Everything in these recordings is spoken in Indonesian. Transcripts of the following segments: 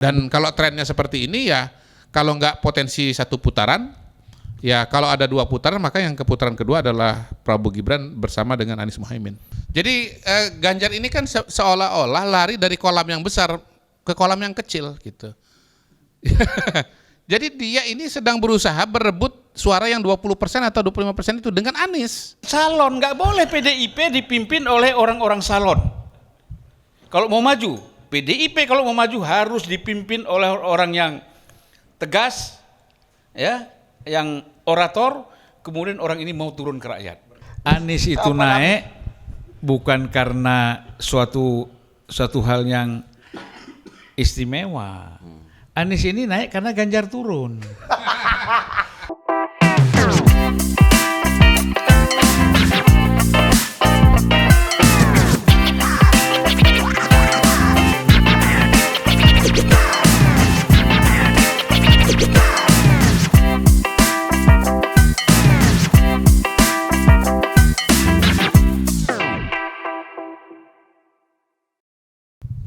Dan kalau trennya seperti ini ya, kalau nggak potensi satu putaran, ya kalau ada dua putaran maka yang ke putaran kedua adalah Prabowo Gibran bersama dengan Anies Muhaimin. Jadi Ganjar ini kan seolah-olah lari dari kolam yang besar ke kolam yang kecil gitu. Jadi dia ini sedang berusaha berebut suara yang 20% atau 25% itu dengan Anies. Salon, nggak boleh PDIP dipimpin oleh orang-orang salon. Kalau mau maju, PDIP kalau mau maju harus dipimpin oleh orang yang tegas, ya, yang orator, kemudian orang ini mau turun ke rakyat. Anies itu naik bukan karena suatu hal yang istimewa. Anies ini naik karena Ganjar turun.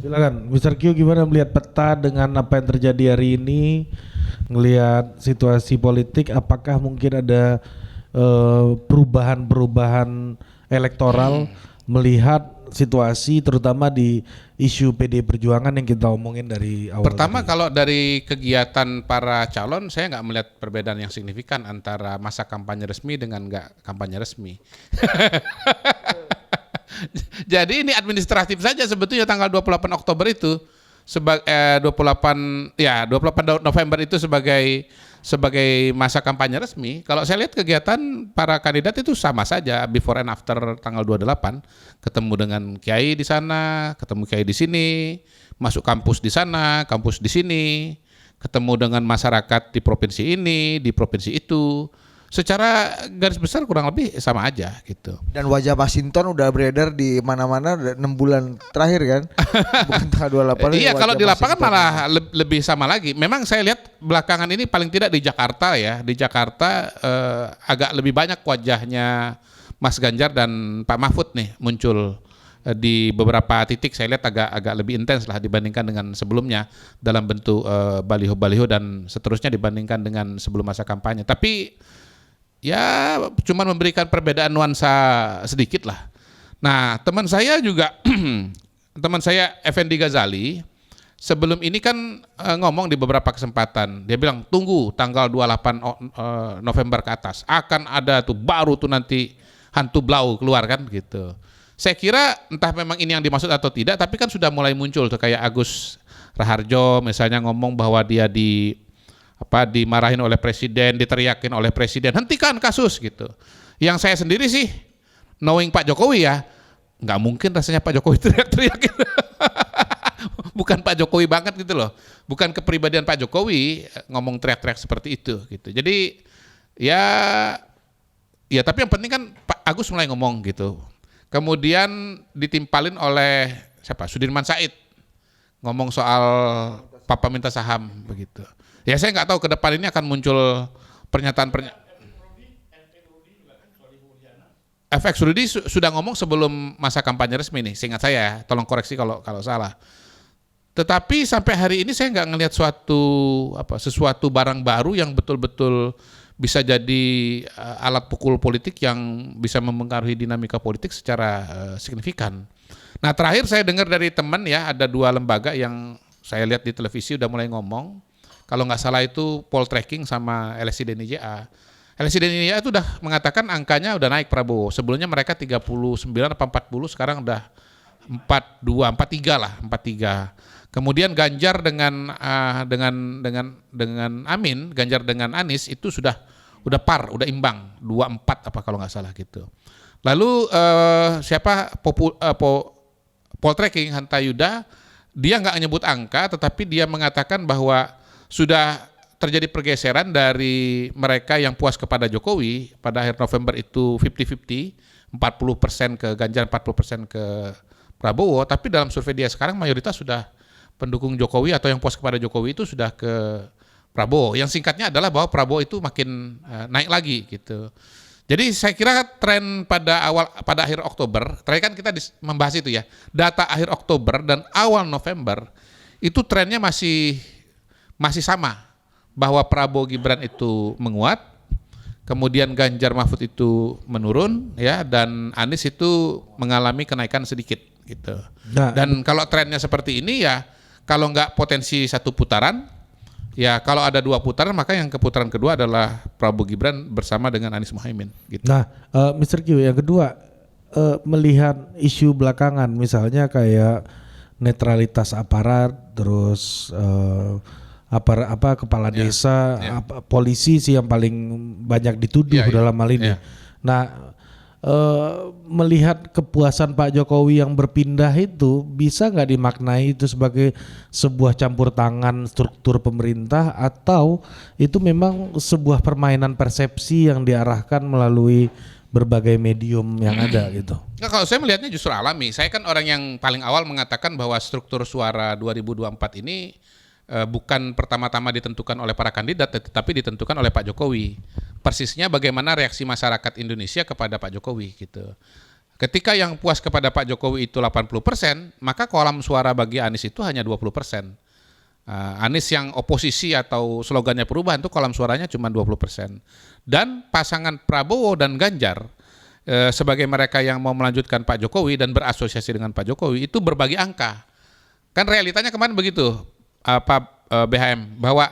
Silakan, Mr. Q, gimana melihat peta dengan apa yang terjadi hari ini, ngelihat situasi politik, apakah mungkin ada perubahan-perubahan elektoral melihat situasi terutama di isu PD Perjuangan yang kita omongin dari awal. Pertama tadi. kalau dari kegiatan para calon saya nggak melihat perbedaan yang signifikan antara masa kampanye resmi dengan nggak kampanye resmi. Jadi ini administratif saja sebetulnya tanggal 28 Oktober itu 28 November itu sebagai masa kampanye resmi. Kalau saya lihat kegiatan para kandidat itu sama saja before and after tanggal 28, ketemu dengan kiai di sana, ketemu kiai di sini, masuk kampus di sana, kampus di sini, ketemu dengan masyarakat di provinsi ini, di provinsi itu. Secara garis besar kurang lebih sama aja gitu. Dan wajah Masinton udah beredar di mana-mana 6 bulan terakhir kan? Bukan tanggal 28. Iya, kalau di lapangan malah lebih sama lagi. Memang saya lihat belakangan ini paling tidak di Jakarta ya. Di Jakarta agak lebih banyak wajahnya Mas Ganjar dan Pak Mahfud nih muncul di beberapa titik. Saya lihat agak lebih intens lah dibandingkan dengan sebelumnya dalam bentuk baliho-baliho dan seterusnya dibandingkan dengan sebelum masa kampanye. Tapi ya cuma memberikan perbedaan nuansa sedikit lah. Nah teman saya juga, teman saya Effendi Ghazali, sebelum ini kan ngomong di beberapa kesempatan, dia bilang tunggu tanggal 28 November ke atas, akan ada tuh baru tuh nanti hantu blau keluar kan gitu. Saya kira entah memang ini yang dimaksud atau tidak, tapi kan sudah mulai muncul tuh kayak Agus Raharjo misalnya ngomong bahwa dia dimarahin oleh presiden, diteriakin oleh presiden, hentikan kasus gitu. Yang saya sendiri sih, knowing Pak Jokowi ya, nggak mungkin rasanya Pak Jokowi teriak-teriak gitu. Bukan Pak Jokowi banget gitu loh, bukan kepribadian Pak Jokowi ngomong teriak-teriak seperti itu gitu. Jadi ya tapi yang penting kan Pak Agus mulai ngomong gitu. Kemudian ditimpalin oleh siapa? Sudirman Said ngomong soal papa minta saham begitu. Ya saya nggak tahu ke depan ini akan muncul pernyataan. FX Rudi sudah ngomong sebelum masa kampanye resmi nih, seingat saya, tolong koreksi kalau salah. Tetapi sampai hari ini saya nggak ngelihat sesuatu barang baru yang betul-betul bisa jadi alat pukul politik yang bisa mempengaruhi dinamika politik secara signifikan. Nah terakhir saya dengar dari teman ya, ada 2 lembaga yang saya lihat di televisi udah mulai ngomong. Kalau nggak salah itu Poltreking sama LSI DNIJA. LSI DNIJA itu udah mengatakan angkanya udah naik Prabowo. Sebelumnya mereka 39 atau 40, sekarang udah 42, 43 lah, 43. Kemudian Ganjar dengan Amin, Ganjar dengan Anies itu udah par, udah imbang, 24 apa kalau nggak salah gitu. Lalu Poltreking Hanta Yuda, dia nggak nyebut angka, tetapi dia mengatakan bahwa sudah terjadi pergeseran dari mereka yang puas kepada Jokowi pada akhir November itu 50-50, 40% ke Ganjar, 40% ke Prabowo, tapi dalam survei dia sekarang mayoritas sudah pendukung Jokowi atau yang puas kepada Jokowi itu sudah ke Prabowo. Yang singkatnya adalah bahwa Prabowo itu makin naik lagi gitu. Jadi saya kira tren pada akhir Oktober, terakhir kan kita membahas itu ya, data akhir Oktober dan awal November itu trennya masih sama, bahwa Prabowo Gibran itu menguat, kemudian Ganjar Mahfud itu menurun, ya, dan Anies itu mengalami kenaikan sedikit gitu. Nah, Dan kalau trennya seperti ini ya, kalau nggak potensi satu putaran, ya kalau ada 2 putaran maka yang ke putaran kedua adalah Prabowo Gibran bersama dengan Anies Muhaimin. Gitu. Nah, Mr. Q, yang kedua, melihat isu belakangan, misalnya kayak netralitas aparat, terus kepala desa, polisi sih yang paling banyak dituduh dalam hal ini. Nah, melihat kepuasan Pak Jokowi yang berpindah itu, bisa nggak dimaknai itu sebagai sebuah campur tangan struktur pemerintah, atau itu memang sebuah permainan persepsi yang diarahkan melalui berbagai medium yang ada gitu? Nah, kalau saya melihatnya justru alami. Saya kan orang yang paling awal mengatakan bahwa struktur suara 2024 ini bukan pertama-tama ditentukan oleh para kandidat, tetapi ditentukan oleh Pak Jokowi. Persisnya bagaimana reaksi masyarakat Indonesia kepada Pak Jokowi gitu. Ketika yang puas kepada Pak Jokowi itu 80%, maka kolam suara bagi Anies itu hanya 20%. Anies yang oposisi atau slogannya perubahan itu kolam suaranya cuma 20%. Dan pasangan Prabowo dan Ganjar sebagai mereka yang mau melanjutkan Pak Jokowi dan berasosiasi dengan Pak Jokowi itu berbagi angka. Kan realitanya kemarin begitu, BHM, bahwa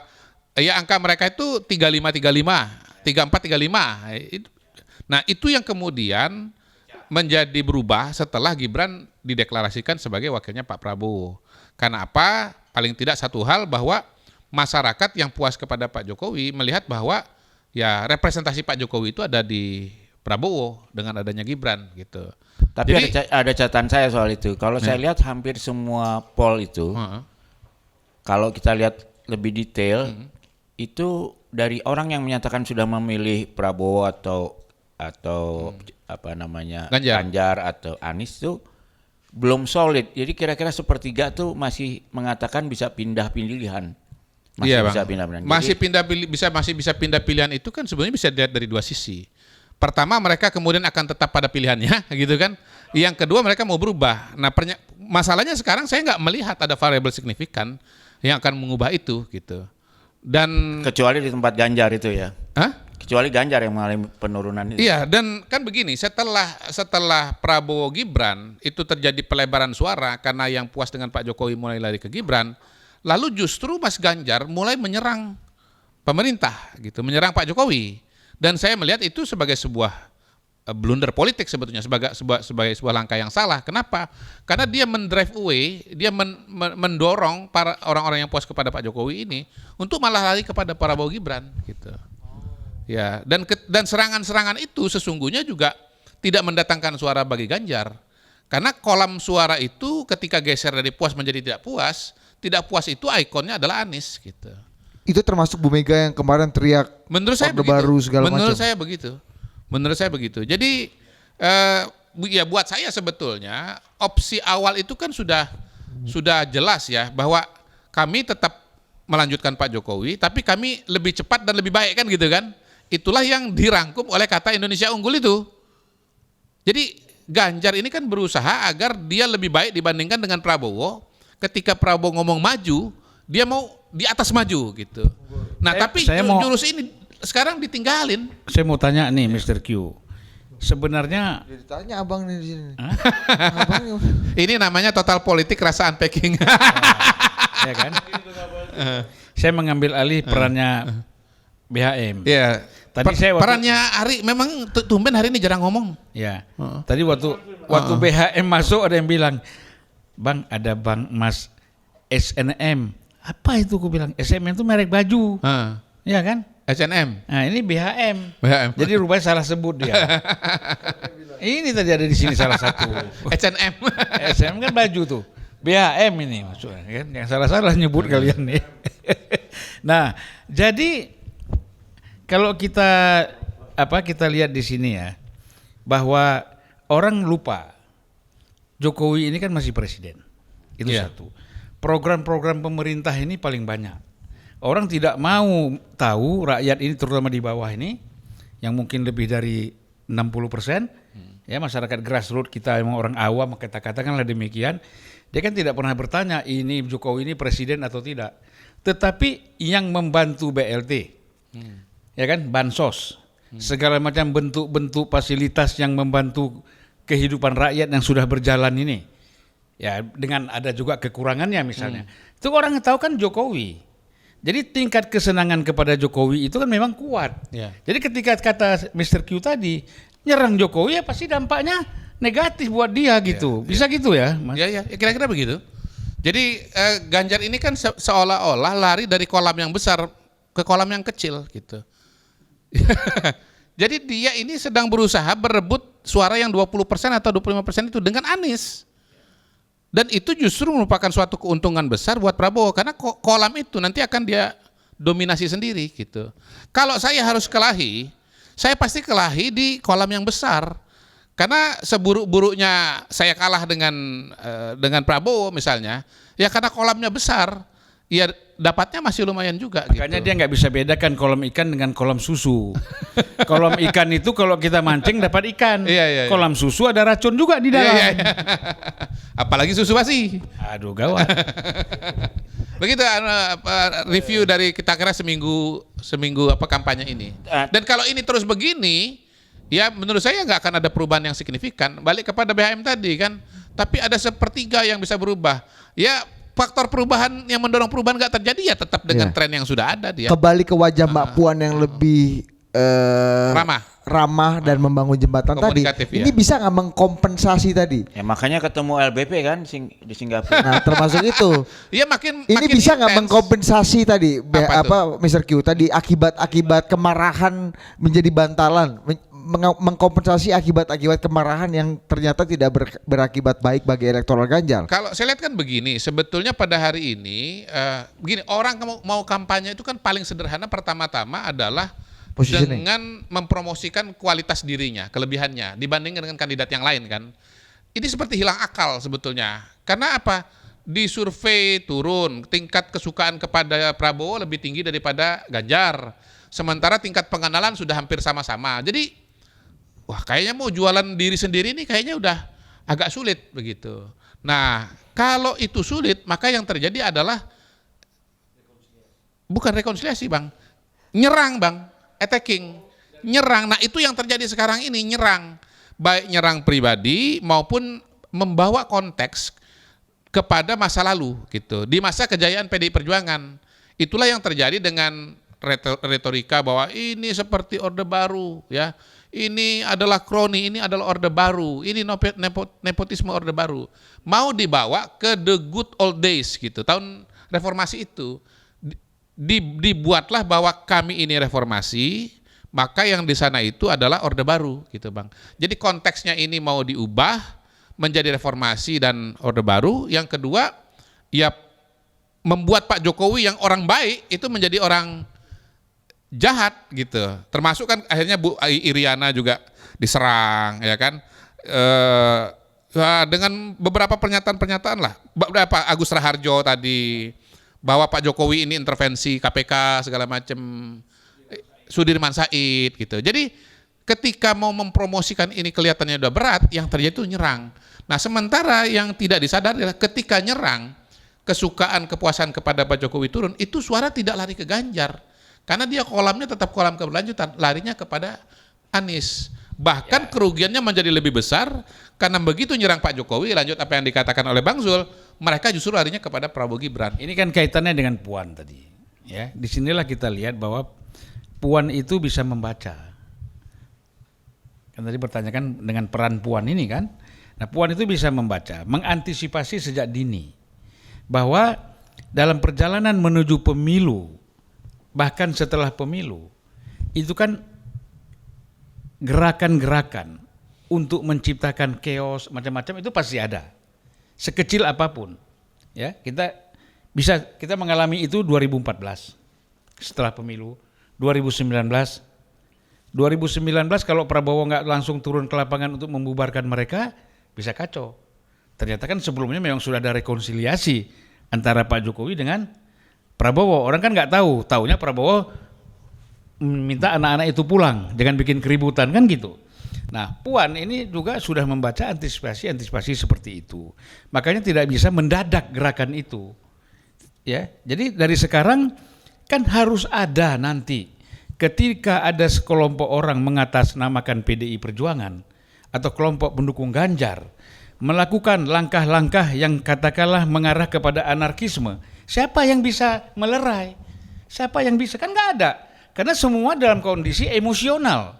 ya angka mereka itu 35-35, 34-35. Nah, itu yang kemudian menjadi berubah setelah Gibran dideklarasikan sebagai wakilnya Pak Prabowo. Karena apa? Paling tidak satu hal, bahwa masyarakat yang puas kepada Pak Jokowi melihat bahwa ya representasi Pak Jokowi itu ada di Prabowo dengan adanya Gibran gitu. Tapi Jadi, ada catatan saya soal itu. Kalau saya lihat hampir semua poll itu, kalau kita lihat lebih detail, itu dari orang yang menyatakan sudah memilih Prabowo atau apa namanya Ganjar atau Anies itu belum solid. Jadi kira-kira sepertiga tuh masih mengatakan bisa pindah pilihan. Masih bisa pindah pilihan. Masih bisa pindah pilihan itu kan sebenarnya bisa dilihat dari 2 sisi. Pertama, mereka kemudian akan tetap pada pilihannya gitu kan. Yang kedua, mereka mau berubah. Nah, masalahnya sekarang saya nggak melihat ada variabel signifikan yang akan mengubah itu gitu. Dan kecuali di tempat Ganjar itu ya. Hah? Kecuali Ganjar yang mengalami penurunan itu. Iya, dan kan begini, setelah Prabowo Gibran itu terjadi pelebaran suara karena yang puas dengan Pak Jokowi mulai lari ke Gibran, lalu justru Mas Ganjar mulai menyerang pemerintah gitu, menyerang Pak Jokowi. Dan saya melihat itu sebagai sebuah blunder politik sebetulnya, sebagai sebuah langkah yang salah. Kenapa? Karena dia mendrive away, dia mendorong para orang-orang yang puas kepada Pak Jokowi ini untuk malah lari kepada Prabowo Gibran gitu. Ya, dan serangan-serangan itu sesungguhnya juga tidak mendatangkan suara bagi Ganjar. Karena kolam suara itu ketika geser dari puas menjadi tidak puas itu ikonnya adalah Anies gitu. Itu termasuk Bu Mega yang kemarin teriak Menurut saya begitu. baru segala macam. Menurut saya begitu. Jadi ya buat saya sebetulnya opsi awal itu kan sudah jelas ya, bahwa kami tetap melanjutkan Pak Jokowi, tapi kami lebih cepat dan lebih baik kan gitu kan. Itulah yang dirangkum oleh kata Indonesia Unggul itu. Jadi Ganjar ini kan berusaha agar dia lebih baik dibandingkan dengan Prabowo. Ketika Prabowo ngomong maju, dia mau di atas maju gitu. Nah, tapi jurus ini sekarang ditinggalin. Saya mau tanya nih Mr. Q. Sebenarnya ditanya abang nih di sini. Ini namanya total politik rasa unpacking. Ya kan? Saya mengambil alih perannya BHM. Ya. Tadi perannya Ari memang tumben hari ini jarang ngomong. Ya. Tadi waktu BHM masuk ada yang bilang, "Bang, ada Bang Mas SNM." Apa itu? Aku bilang, SNM itu merek baju. Ya kan? SNM. Nah, ini BHM. Jadi rupanya salah sebut dia. Ini tadi ada di sini salah satu. SNM. SNM kan baju tuh. BHM ini maksudnya kan. Yang salah-salah nyebut kalian nih. Nah, jadi kalau kita lihat di sini ya, bahwa orang lupa Jokowi ini kan masih presiden. Itu satu. Program-program pemerintah ini paling banyak. Orang tidak mau tahu, rakyat ini terutama di bawah ini yang mungkin lebih dari 60%, ya masyarakat grassroots kita emang orang awam, katakanlah demikian, Dia kan tidak pernah bertanya ini Jokowi ini presiden atau tidak. Tetapi yang membantu BLT, ya kan, bansos, segala macam bentuk-bentuk fasilitas yang membantu kehidupan rakyat yang sudah berjalan ini, ya dengan ada juga kekurangannya misalnya. Itu orang tahu kan Jokowi. Jadi tingkat kesenangan kepada Jokowi itu kan memang kuat. Ya. Jadi ketika kata Mr. Q tadi nyerang Jokowi ya pasti dampaknya negatif buat dia gitu. Bisa gitu ya, Mas? Ya, kira-kira begitu. Jadi Ganjar ini kan seolah-olah lari dari kolam yang besar ke kolam yang kecil gitu. Jadi dia ini sedang berusaha berebut suara yang 20% atau 25% itu dengan Anies. Dan itu justru merupakan suatu keuntungan besar buat Prabowo karena kolam itu nanti akan dia dominasi sendiri gitu. Kalau saya harus kelahi, saya pasti kelahi di kolam yang besar. Karena seburuk-buruknya saya kalah dengan Prabowo misalnya, ya karena kolamnya besar, ya dapatnya masih lumayan juga. Makanya gitu. dia nggak bisa bedakan kolam ikan dengan kolam susu. Kolam ikan itu kalau kita mancing dapat ikan. Iya. Kolam susu ada racun juga di dalam. Iya. Apalagi susu basi. Aduh gawat. Begitu review dari kita kira seminggu kampanye ini. Dan kalau ini terus begini, ya menurut saya nggak akan ada perubahan yang signifikan. Balik kepada BHM tadi kan, tapi ada sepertiga yang bisa berubah. Ya faktor perubahan yang mendorong perubahan nggak terjadi ya tetap dengan tren yang sudah ada dia. Kembali ke wajah Mbak Puan yang lebih ramah dan membangun jembatan tadi. Komunikatif, ya. Ini bisa nggak mengkompensasi tadi? Ya makanya ketemu LBP kan di Singapura. Nah termasuk itu. Iya makin Ini bisa nggak intens. mengkompensasi tadi Apa Mr. Q tadi akibat kemarahan menjadi bantalan, mengkompensasi akibat kemarahan yang ternyata tidak berakibat baik bagi elektoral Ganjar. Kalau saya lihat kan begini, sebetulnya pada hari ini begini, orang mau kampanye itu kan paling sederhana pertama-tama adalah Positioning. dengan mempromosikan kualitas dirinya, kelebihannya dibandingkan dengan kandidat yang lain kan. Ini seperti hilang akal sebetulnya. Karena apa? Di survei turun, tingkat kesukaan kepada Prabowo lebih tinggi daripada Ganjar. Sementara tingkat pengenalan sudah hampir sama-sama. Jadi wah kayaknya mau jualan diri sendiri ini kayaknya udah agak sulit begitu. Nah kalau itu sulit maka yang terjadi adalah bukan rekonsiliasi bang, nyerang bang, attacking, nyerang. Nah itu yang terjadi sekarang ini, nyerang, baik nyerang pribadi maupun membawa konteks kepada masa lalu gitu. Di masa kejayaan PDI Perjuangan, itulah yang terjadi dengan retorika bahwa ini seperti Orde Baru, ya. Ini adalah kroni, ini adalah Orde Baru, ini nepotisme Orde Baru. Mau dibawa ke the good old days gitu, tahun reformasi itu. Dibuatlah bahwa kami ini reformasi, maka yang di sana itu adalah Orde Baru gitu bang. Jadi konteksnya ini mau diubah menjadi reformasi dan Orde Baru. Yang kedua, ya membuat Pak Jokowi yang orang baik itu menjadi orang jahat gitu. Termasuk kan akhirnya Bu Iriana juga diserang ya kan. Dengan beberapa pernyataan-pernyataan lah. Beberapa Agus Raharjo tadi bahwa Pak Jokowi ini intervensi KPK segala macam, Sudirman Said gitu. Jadi ketika mau mempromosikan ini kelihatannya udah berat, yang terjadi itu nyerang. Nah sementara yang tidak disadari adalah ketika nyerang, kesukaan kepuasan kepada Pak Jokowi turun, itu suara tidak lari ke Ganjar. Karena dia kolamnya tetap kolam keberlanjutan, larinya kepada Anies. Bahkan kerugiannya menjadi lebih besar karena begitu nyerang Pak Jokowi, lanjut apa yang dikatakan oleh Bang Zul, mereka justru larinya kepada Prabowo Gibran. Ini kan kaitannya dengan Puan tadi. Ya, disinilah kita lihat bahwa Puan itu bisa membaca. Kan tadi bertanyakan dengan peran Puan ini kan. Nah, Puan itu bisa membaca, mengantisipasi sejak dini bahwa dalam perjalanan menuju pemilu, bahkan setelah pemilu, itu kan gerakan-gerakan untuk menciptakan chaos macam-macam itu pasti ada. Sekecil apapun. Ya, kita mengalami itu 2014 setelah pemilu, 2019 kalau Prabowo nggak langsung turun ke lapangan untuk membubarkan mereka, bisa kacau. Ternyata kan sebelumnya memang sudah ada rekonsiliasi antara Pak Jokowi dengan Prabowo. Orang kan nggak tahu, taunya Prabowo minta anak-anak itu pulang, jangan bikin keributan kan gitu. Nah, Puan ini juga sudah membaca antisipasi seperti itu. Makanya tidak bisa mendadak gerakan itu. Ya, jadi dari sekarang kan harus ada nanti ketika ada sekelompok orang mengatasnamakan PDI Perjuangan atau kelompok pendukung Ganjar melakukan langkah-langkah yang katakanlah mengarah kepada anarkisme. Siapa yang bisa melerai? Siapa yang bisa? Kan nggak ada. Karena semua dalam kondisi emosional.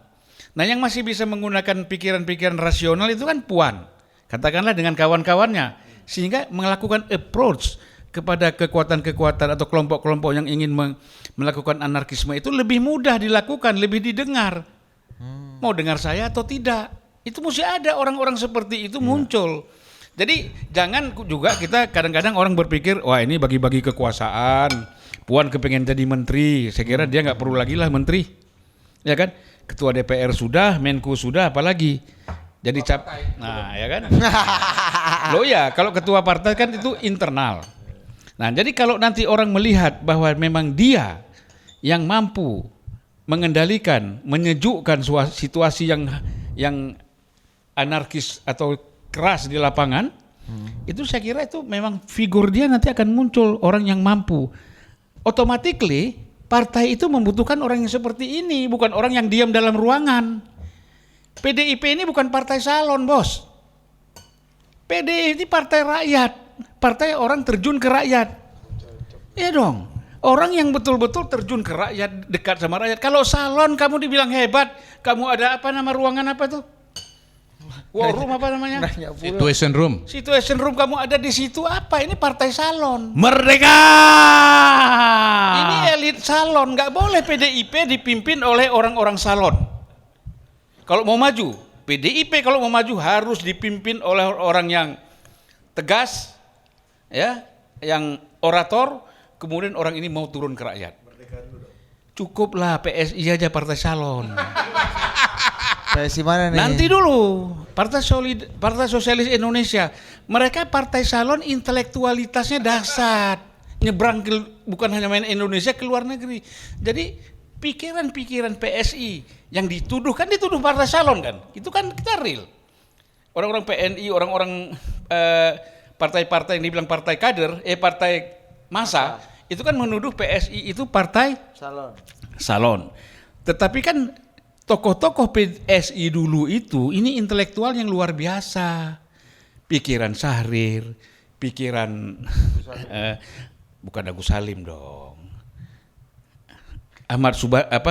Nah, yang masih bisa menggunakan pikiran-pikiran rasional itu kan Puan. Katakanlah dengan kawan-kawannya. Sehingga melakukan approach kepada kekuatan-kekuatan atau kelompok-kelompok yang ingin melakukan anarkisme itu lebih mudah dilakukan, lebih didengar. Mau dengar saya atau tidak. Itu mesti ada orang-orang seperti itu muncul. Jadi jangan juga kita kadang-kadang orang berpikir, wah ini bagi-bagi kekuasaan. Puan kepengen jadi menteri, saya kira dia nggak perlu lagi lah menteri. Ya kan? Ketua DPR sudah, Menko sudah, apalagi jadi nah ya kan. Loh ya, kalau ketua partai kan itu internal. Nah, jadi kalau nanti orang melihat bahwa memang dia yang mampu mengendalikan, menyejukkan situasi yang anarkis atau keras di lapangan, itu saya kira itu memang figur dia nanti akan muncul orang yang mampu. Automatically partai itu membutuhkan orang yang seperti ini, bukan orang yang diam dalam ruangan. PDIP ini bukan partai salon, bos. PDIP ini partai rakyat, partai orang terjun ke rakyat. Iya dong, orang yang betul-betul terjun ke rakyat, dekat sama rakyat. Kalau salon kamu dibilang hebat, kamu ada apa nama ruangan apa tuh? War room apa namanya? Situation room. Situation room kamu ada di situ apa? Ini partai salon. Merdeka! Ini elit salon, nggak boleh PDIP dipimpin oleh orang-orang salon. Kalau mau maju, PDIP kalau mau maju harus dipimpin oleh orang yang tegas, ya, yang orator, kemudian orang ini mau turun ke rakyat. Cukuplah PSI aja partai salon. PSI mana nih? Nanti dulu, Partai Sosialis Indonesia, mereka partai salon intelektualitasnya dahsyat, nyebrang bukan hanya main Indonesia ke luar negeri. Jadi pikiran-pikiran PSI yang dituduh partai salon kan, itu kan kita real. Orang-orang PNI, orang-orang partai-partai yang dibilang partai kader, partai massa, itu kan menuduh PSI itu partai salon. Tetapi kan tokoh-tokoh PSI dulu itu ini intelektual yang luar biasa. Pikiran Syahrir, pikiran bukan Agus Salim dong.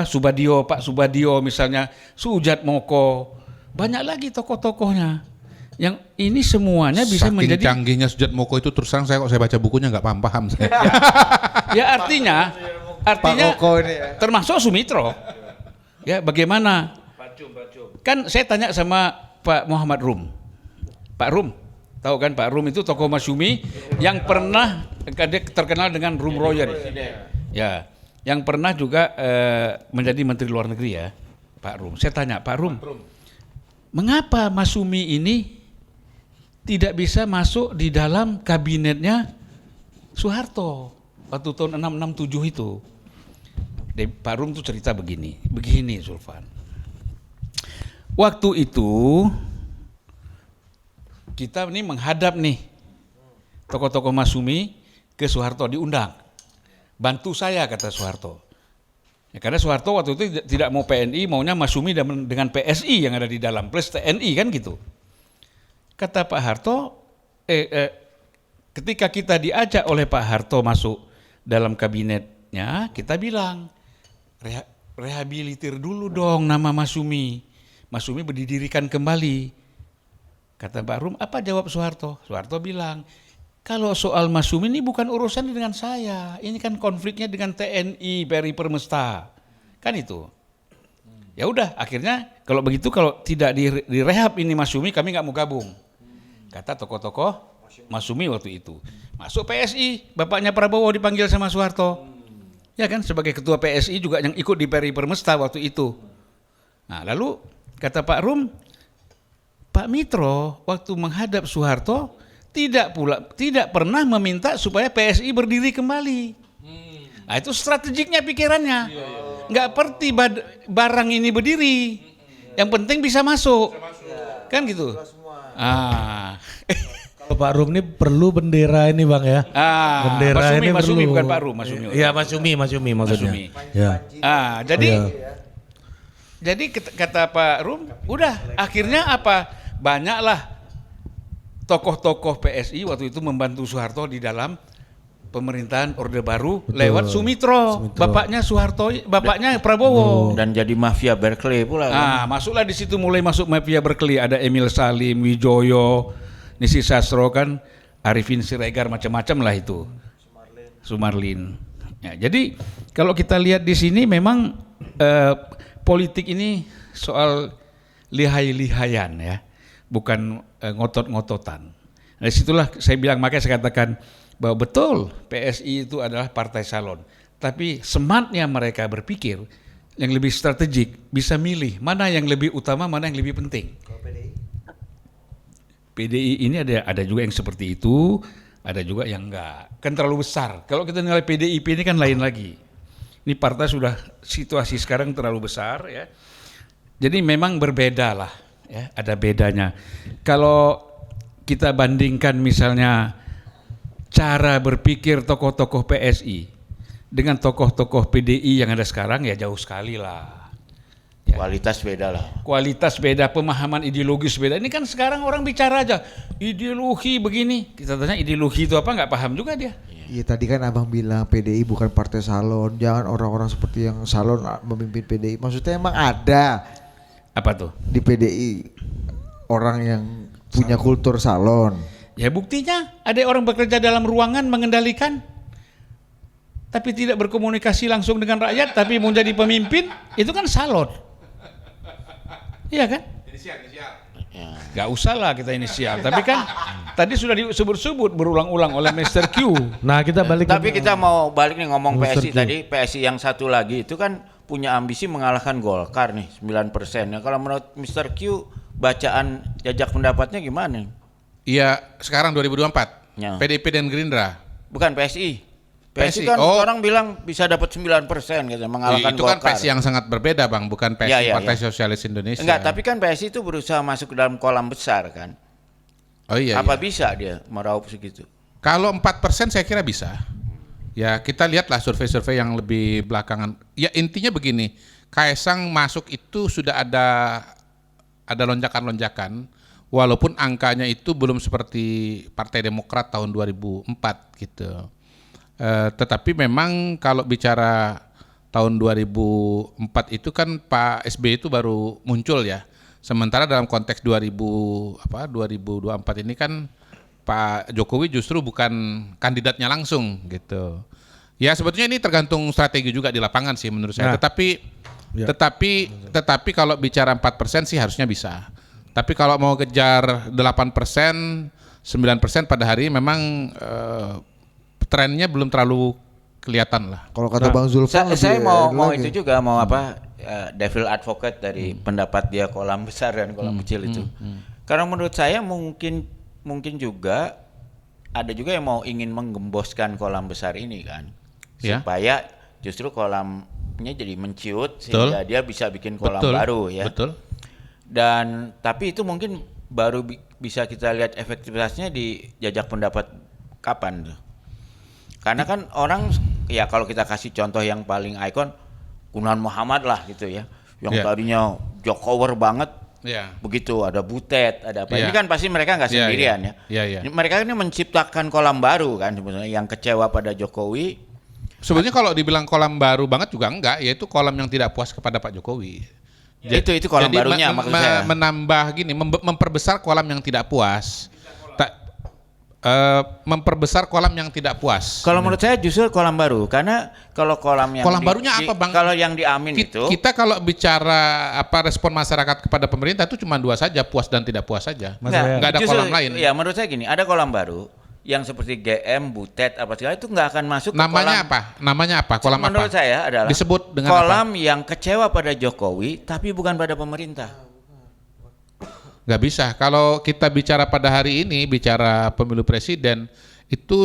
Subadio, Pak Subadio misalnya, Sujat Moko, banyak lagi tokoh-tokohnya. Yang ini semuanya bisa Saking menjadi canggihnya Sujat Moko itu terus terang saya baca bukunya nggak paham saya. ya artinya ini ya. termasuk Sumitro. Ya, bagaimana? Kan saya tanya sama Pak Muhammad Rum. Pak Rum, tahu kan Pak Rum itu tokoh Masyumi yang pernah terkenal dengan Rum Royer. Ya, yang pernah juga menjadi Menteri Luar Negeri ya, Pak Rum. Saya tanya, Pak Rum, mengapa Masyumi ini tidak bisa masuk di dalam kabinetnya Soeharto waktu tahun 667 itu? Pak Rum tuh cerita begini Zulfan. Waktu itu kita ini menghadap nih tokoh-tokoh Masyumi ke Soeharto, diundang. Bantu saya, kata Soeharto. Ya, karena Soeharto waktu itu tidak mau PNI, maunya Masyumi dengan PSI yang ada di dalam plus TNI kan gitu. Kata Pak Harto, ketika kita diajak oleh Pak Harto masuk dalam kabinetnya, kita bilang, rehabilitir dulu dong nama Masyumi. Masyumi berdirikan kembali. Kata Pak Rum, apa jawab Soeharto? Soeharto bilang, kalau soal Masyumi ini bukan urusan dengan saya. Ini kan konfliknya dengan TNI, Peri Permesta. Kan itu. Ya udah, akhirnya kalau begitu, kalau tidak direhab ini Masyumi, kami nggak mau gabung. Kata tokoh-tokoh Masyumi waktu itu. Masuk PSI, bapaknya Prabowo dipanggil sama Soeharto. Ya kan, sebagai ketua PSI juga yang ikut di Peri Permesta waktu itu. Nah, lalu kata Pak Rum, Pak Mitro waktu menghadap Soeharto tidak pernah meminta supaya PSI berdiri kembali. Nah, itu strategiknya pikirannya. Nggak seperti barang ini berdiri. Yang penting bisa masuk. Kan gitu. Kalau Pak Rum ini perlu bendera ini Bang ya. Bendera ini Mas Sumi perlu. bukan Pak Rum, Mas Sumi. Iya, Mas Sumi maksudnya. Sumi. Ya. Jadi kata Pak Rum, udah akhirnya apa? Banyaklah tokoh-tokoh PSI waktu itu membantu Soeharto di dalam pemerintahan Orde Baru lewat Sumitro. Bapaknya Soeharto, bapaknya Prabowo. Dan jadi mafia Berkeley pula kan. Masuklah di situ, mulai masuk mafia Berkeley, ada Emil Salim, Wijoyo, Nisi Sastro kan, Arifin Siregar, macam-macam lah itu. Sumarlin. Ya, jadi kalau kita lihat di sini memang politik ini soal lihai-lihayan ya, bukan ngotot-ngototan. Nah, disitulah saya bilang, makanya saya katakan bahwa betul PSI itu adalah partai salon, tapi smartnya mereka berpikir yang lebih strategik, bisa milih mana yang lebih utama, mana yang lebih penting. PDI ini ada juga yang seperti itu, ada juga yang enggak, kan terlalu besar. Kalau kita nilai PDIP ini kan lain lagi. Ini partai sudah situasi sekarang terlalu besar ya. Jadi memang berbeda lah ya, ada bedanya. Kalau kita bandingkan misalnya cara berpikir tokoh-tokoh PSI dengan tokoh-tokoh PDI yang ada sekarang, ya jauh sekali lah. Ya. Kualitas beda lah. Kualitas beda, pemahaman ideologis beda. Ini kan sekarang orang bicara aja ideologi begini. Kita tanya ideologi itu apa, nggak paham juga dia. Iya, tadi kan Abang bilang PDI bukan partai salon, jangan orang-orang seperti yang salon memimpin PDI. Maksudnya emang ada Apa tuh? di PDI orang yang punya kultur salon. Ya buktinya ada orang bekerja dalam ruangan mengendalikan, tapi tidak berkomunikasi langsung dengan rakyat, tapi mau jadi pemimpin, itu kan salon. Iya kan? Gak usah lah kita inisial, tapi kan tadi sudah disebut-sebut berulang-ulang oleh Mr. Q. Nah, kita balik Tapi kita mau balik nih ngomong Mr. PSI Q. tadi, PSI yang satu lagi itu kan punya ambisi mengalahkan Golkar nih 9%. Ya, kalau menurut Mr. Q bacaan jajak pendapatnya gimana? Iya, sekarang 2024. Ya. PDIP dan Gerindra. Bukan PSI. PSI, PSI kan oh. orang bilang bisa dapat 9% gitu, mengalahkan Itu kan Golkar. PSI yang sangat berbeda Bang, bukan PSI Ya, Partai ya. Sosialis Indonesia. Enggak, tapi kan PSI itu berusaha masuk ke dalam kolam besar kan. Oh iya. Apa iya. bisa dia meraup segitu? Kalau 4% saya kira bisa. Ya kita lihatlah survei-survei yang lebih belakangan. Ya intinya begini, Kaesang masuk itu sudah ada lonjakan-lonjakan, walaupun angkanya itu belum seperti Partai Demokrat tahun 2004 gitu. Tetapi memang kalau bicara tahun 2004 itu kan Pak SBY itu baru muncul ya. Sementara dalam konteks 2024 ini kan Pak Jokowi justru bukan kandidatnya langsung gitu. Ya sebetulnya ini tergantung strategi juga di lapangan sih menurut saya. Nah. Tetapi kalau bicara 4% sih harusnya bisa. Tapi kalau mau kejar 8%, 9% pada hari ini memang trennya belum terlalu kelihatan lah. Kalau kata Bang Zulfan Saya mau lagi. itu juga mau devil advocate dari pendapat dia kolam besar dan kolam kecil itu. Karena menurut saya mungkin juga ada juga yang mau ingin menggemboskan kolam besar ini kan. Ya. Supaya justru kolamnya jadi menciut sehingga dia bisa bikin kolam baru ya. Betul. Dan tapi itu mungkin baru bisa kita lihat efektivitasnya di jajak pendapat kapan tuh. Karena kan orang ya kalau kita kasih contoh yang paling ikon Gunawan Muhammad lah gitu ya. Yang tadinya Jokower banget. Ya. Begitu ada Butet, ada apa. Ya. Ini kan pasti mereka nggak sendirian ya. Ya. Mereka ini menciptakan kolam baru kan sebenarnya yang kecewa pada Jokowi. Sebetulnya kalau dibilang kolam baru banget juga enggak, yaitu kolam yang tidak puas kepada Pak Jokowi. Itu kolam barunya maksud saya. Menambah gini, memperbesar kolam yang tidak puas. Memperbesar kolam yang tidak puas. Kalau menurut saya justru kolam baru karena kalau kolam yang barunya apa Bang? Kalau yang di Amin itu kita kalau bicara respon masyarakat kepada pemerintah itu cuma dua saja, puas dan tidak puas saja. Nggak ada justru, kolam lain. Ya menurut saya gini, ada kolam baru yang seperti GM, Butet apa segala itu nggak akan masuk Namanya ke kolam. apa? Namanya apa? Kolam menurut apa? saya adalah disebut dengan kolam apa? yang kecewa pada Jokowi tapi bukan pada pemerintah. Nggak bisa. Kalau kita bicara pada hari ini, bicara pemilu presiden, itu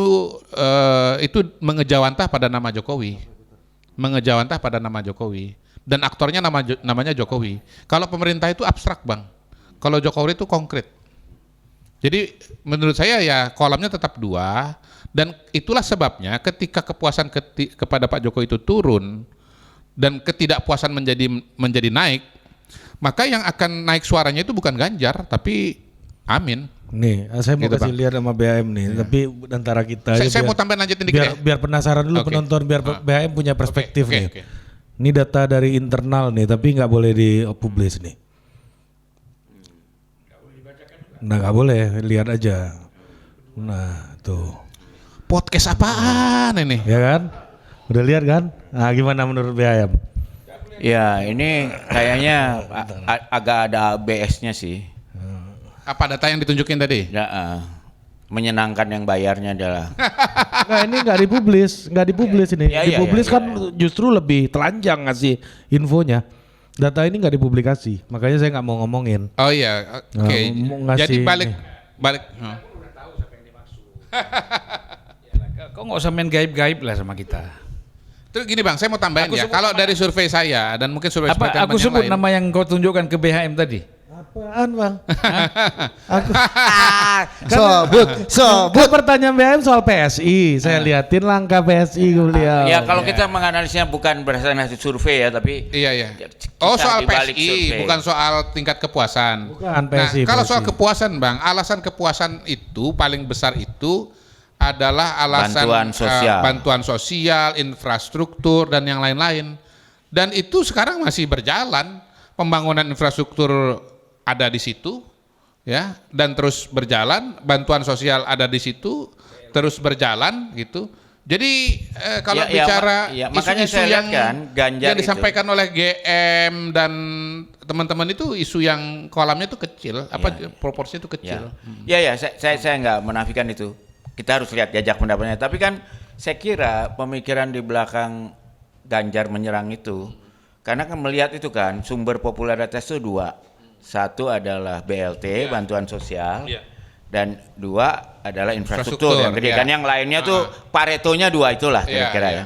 mengejawantah pada nama Jokowi. Mengejawantah pada nama Jokowi. dan aktornya namanya Jokowi. Kalau pemerintah itu abstrak, Bang. Kalau Jokowi itu konkret. Jadi menurut saya ya kolamnya tetap 2, dan itulah sebabnya ketika kepuasan kepada Pak Jokowi itu turun dan ketidakpuasan menjadi naik, maka yang akan naik suaranya itu bukan Ganjar tapi Amin. Nih, saya mau Gitu, kasih Bang. lihat sama BAM nih, tapi antara kita Saya aja mau tambahin lanjutin dikit ya. biar penasaran dulu Oke. penonton, biar BAM punya perspektif Oke, nih. oke. Ini data dari internal nih, tapi nggak boleh dipublish nih. Nah, nggak boleh, lihat aja. Nah, tuh. Podcast apaan ini? Ya kan? Udah lihat kan? Nah, gimana menurut BAM? Ya, ini kayaknya agak ada ABS-nya sih. Apa data yang ditunjukin tadi? Ya, menyenangkan yang bayarnya adalah. Nah, ini nggak dipublish ini. Iya, iya, Dipublish iya, kan justru lebih telanjang ngasih infonya. Data ini nggak dipublikasi, makanya saya nggak mau ngomongin. Oh iya, oke. Nah, mau ngasih Jadi balik. Kau nggak usah main gaib-gaib lah sama kita. Terus gini Bang, saya mau tambahin Aku ya. sebut Kalau nama- dari survei saya dan mungkin survei Apa teman-teman aku yang sebut lain. nama yang kau tunjukkan ke BHM tadi? Apaan bang? Aku Sebut. pertanyaan BM soal PSI. Saya liatin langkah PSI beliau. Ya, kalau kita menganalisnya bukan berdasarkan hasil survei ya, tapi Iya, iya. Kisah Oh, soal di balik PSI, survei. bukan soal tingkat kepuasan. Bukan PSI. Nah, kalau soal PSI. kepuasan, Bang, alasan kepuasan itu paling besar itu adalah alasan bantuan sosial, infrastruktur dan yang lain-lain. Dan itu sekarang masih berjalan. Pembangunan infrastruktur ada di situ, ya, dan terus berjalan. Bantuan sosial ada di situ, terus berjalan, gitu. Jadi kalau bicara makanya isu-isu saya lihat yang kan Ganjar yang disampaikan oleh GM dan teman-teman itu isu yang kolamnya itu kecil, proporsinya itu kecil. saya nggak menafikan itu. Kita harus lihat jajak pendapatnya. Tapi kan saya kira pemikiran di belakang Ganjar menyerang itu, karena kan melihat itu kan sumber popularitas itu 2. Satu adalah BLT, bantuan sosial. Dan 2 adalah infrastruktur yang gede kan, yang lainnya tuh Paretonya 2 itulah kira-kira ya.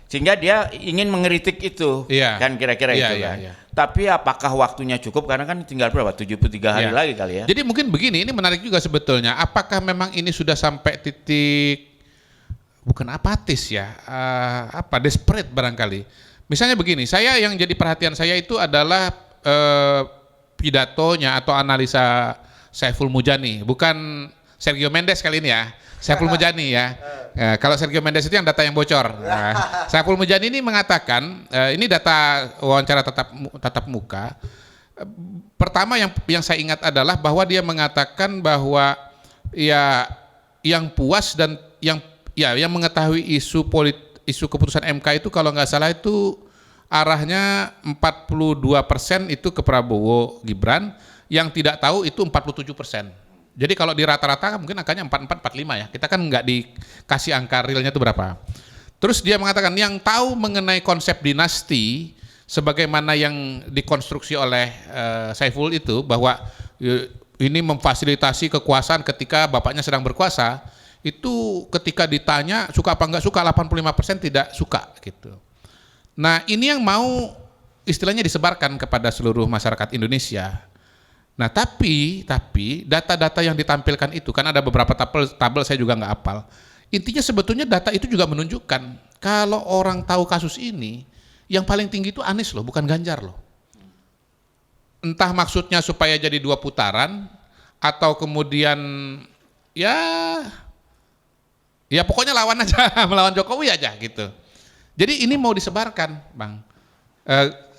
Sehingga dia ingin mengkritik itu kan kira-kira itu kan. Tapi apakah waktunya cukup, karena kan tinggal berapa 73 hari lagi kali ya. Jadi mungkin begini, ini menarik juga sebetulnya. Apakah memang ini sudah sampai titik bukan apatis ya, desperate barangkali. Misalnya begini, saya yang jadi perhatian saya itu adalah pidatonya atau analisa Saiful Mujani, bukan Sergio Mendes kali ini ya, Saiful Mujani ya. Kalau Sergio Mendes itu yang data yang bocor. Saiful Mujani ini mengatakan, ini data wawancara tatap muka. Pertama yang saya ingat adalah bahwa dia mengatakan bahwa ya yang puas dan yang mengetahui isu keputusan MK itu kalau nggak salah itu arahnya 42% itu ke Prabowo Gibran. Yang tidak tahu itu 47%. Jadi kalau di rata-rata mungkin angkanya 44-45 ya. Kita kan nggak dikasih angka realnya itu berapa. Terus dia mengatakan yang tahu mengenai konsep dinasti sebagaimana yang dikonstruksi oleh Saiful itu, bahwa ini memfasilitasi kekuasaan ketika bapaknya sedang berkuasa, itu ketika ditanya suka apa nggak suka, 85% tidak suka gitu. Nah, ini yang mau istilahnya disebarkan kepada seluruh masyarakat Indonesia. Nah, tapi data-data yang ditampilkan itu kan ada beberapa tabel saya juga nggak hafal. Intinya sebetulnya data itu juga menunjukkan kalau orang tahu kasus ini, yang paling tinggi itu Anies loh, bukan Ganjar loh. Entah maksudnya supaya jadi 2 putaran atau kemudian ya pokoknya lawan aja, melawan Jokowi aja gitu. Jadi ini mau disebarkan, Bang.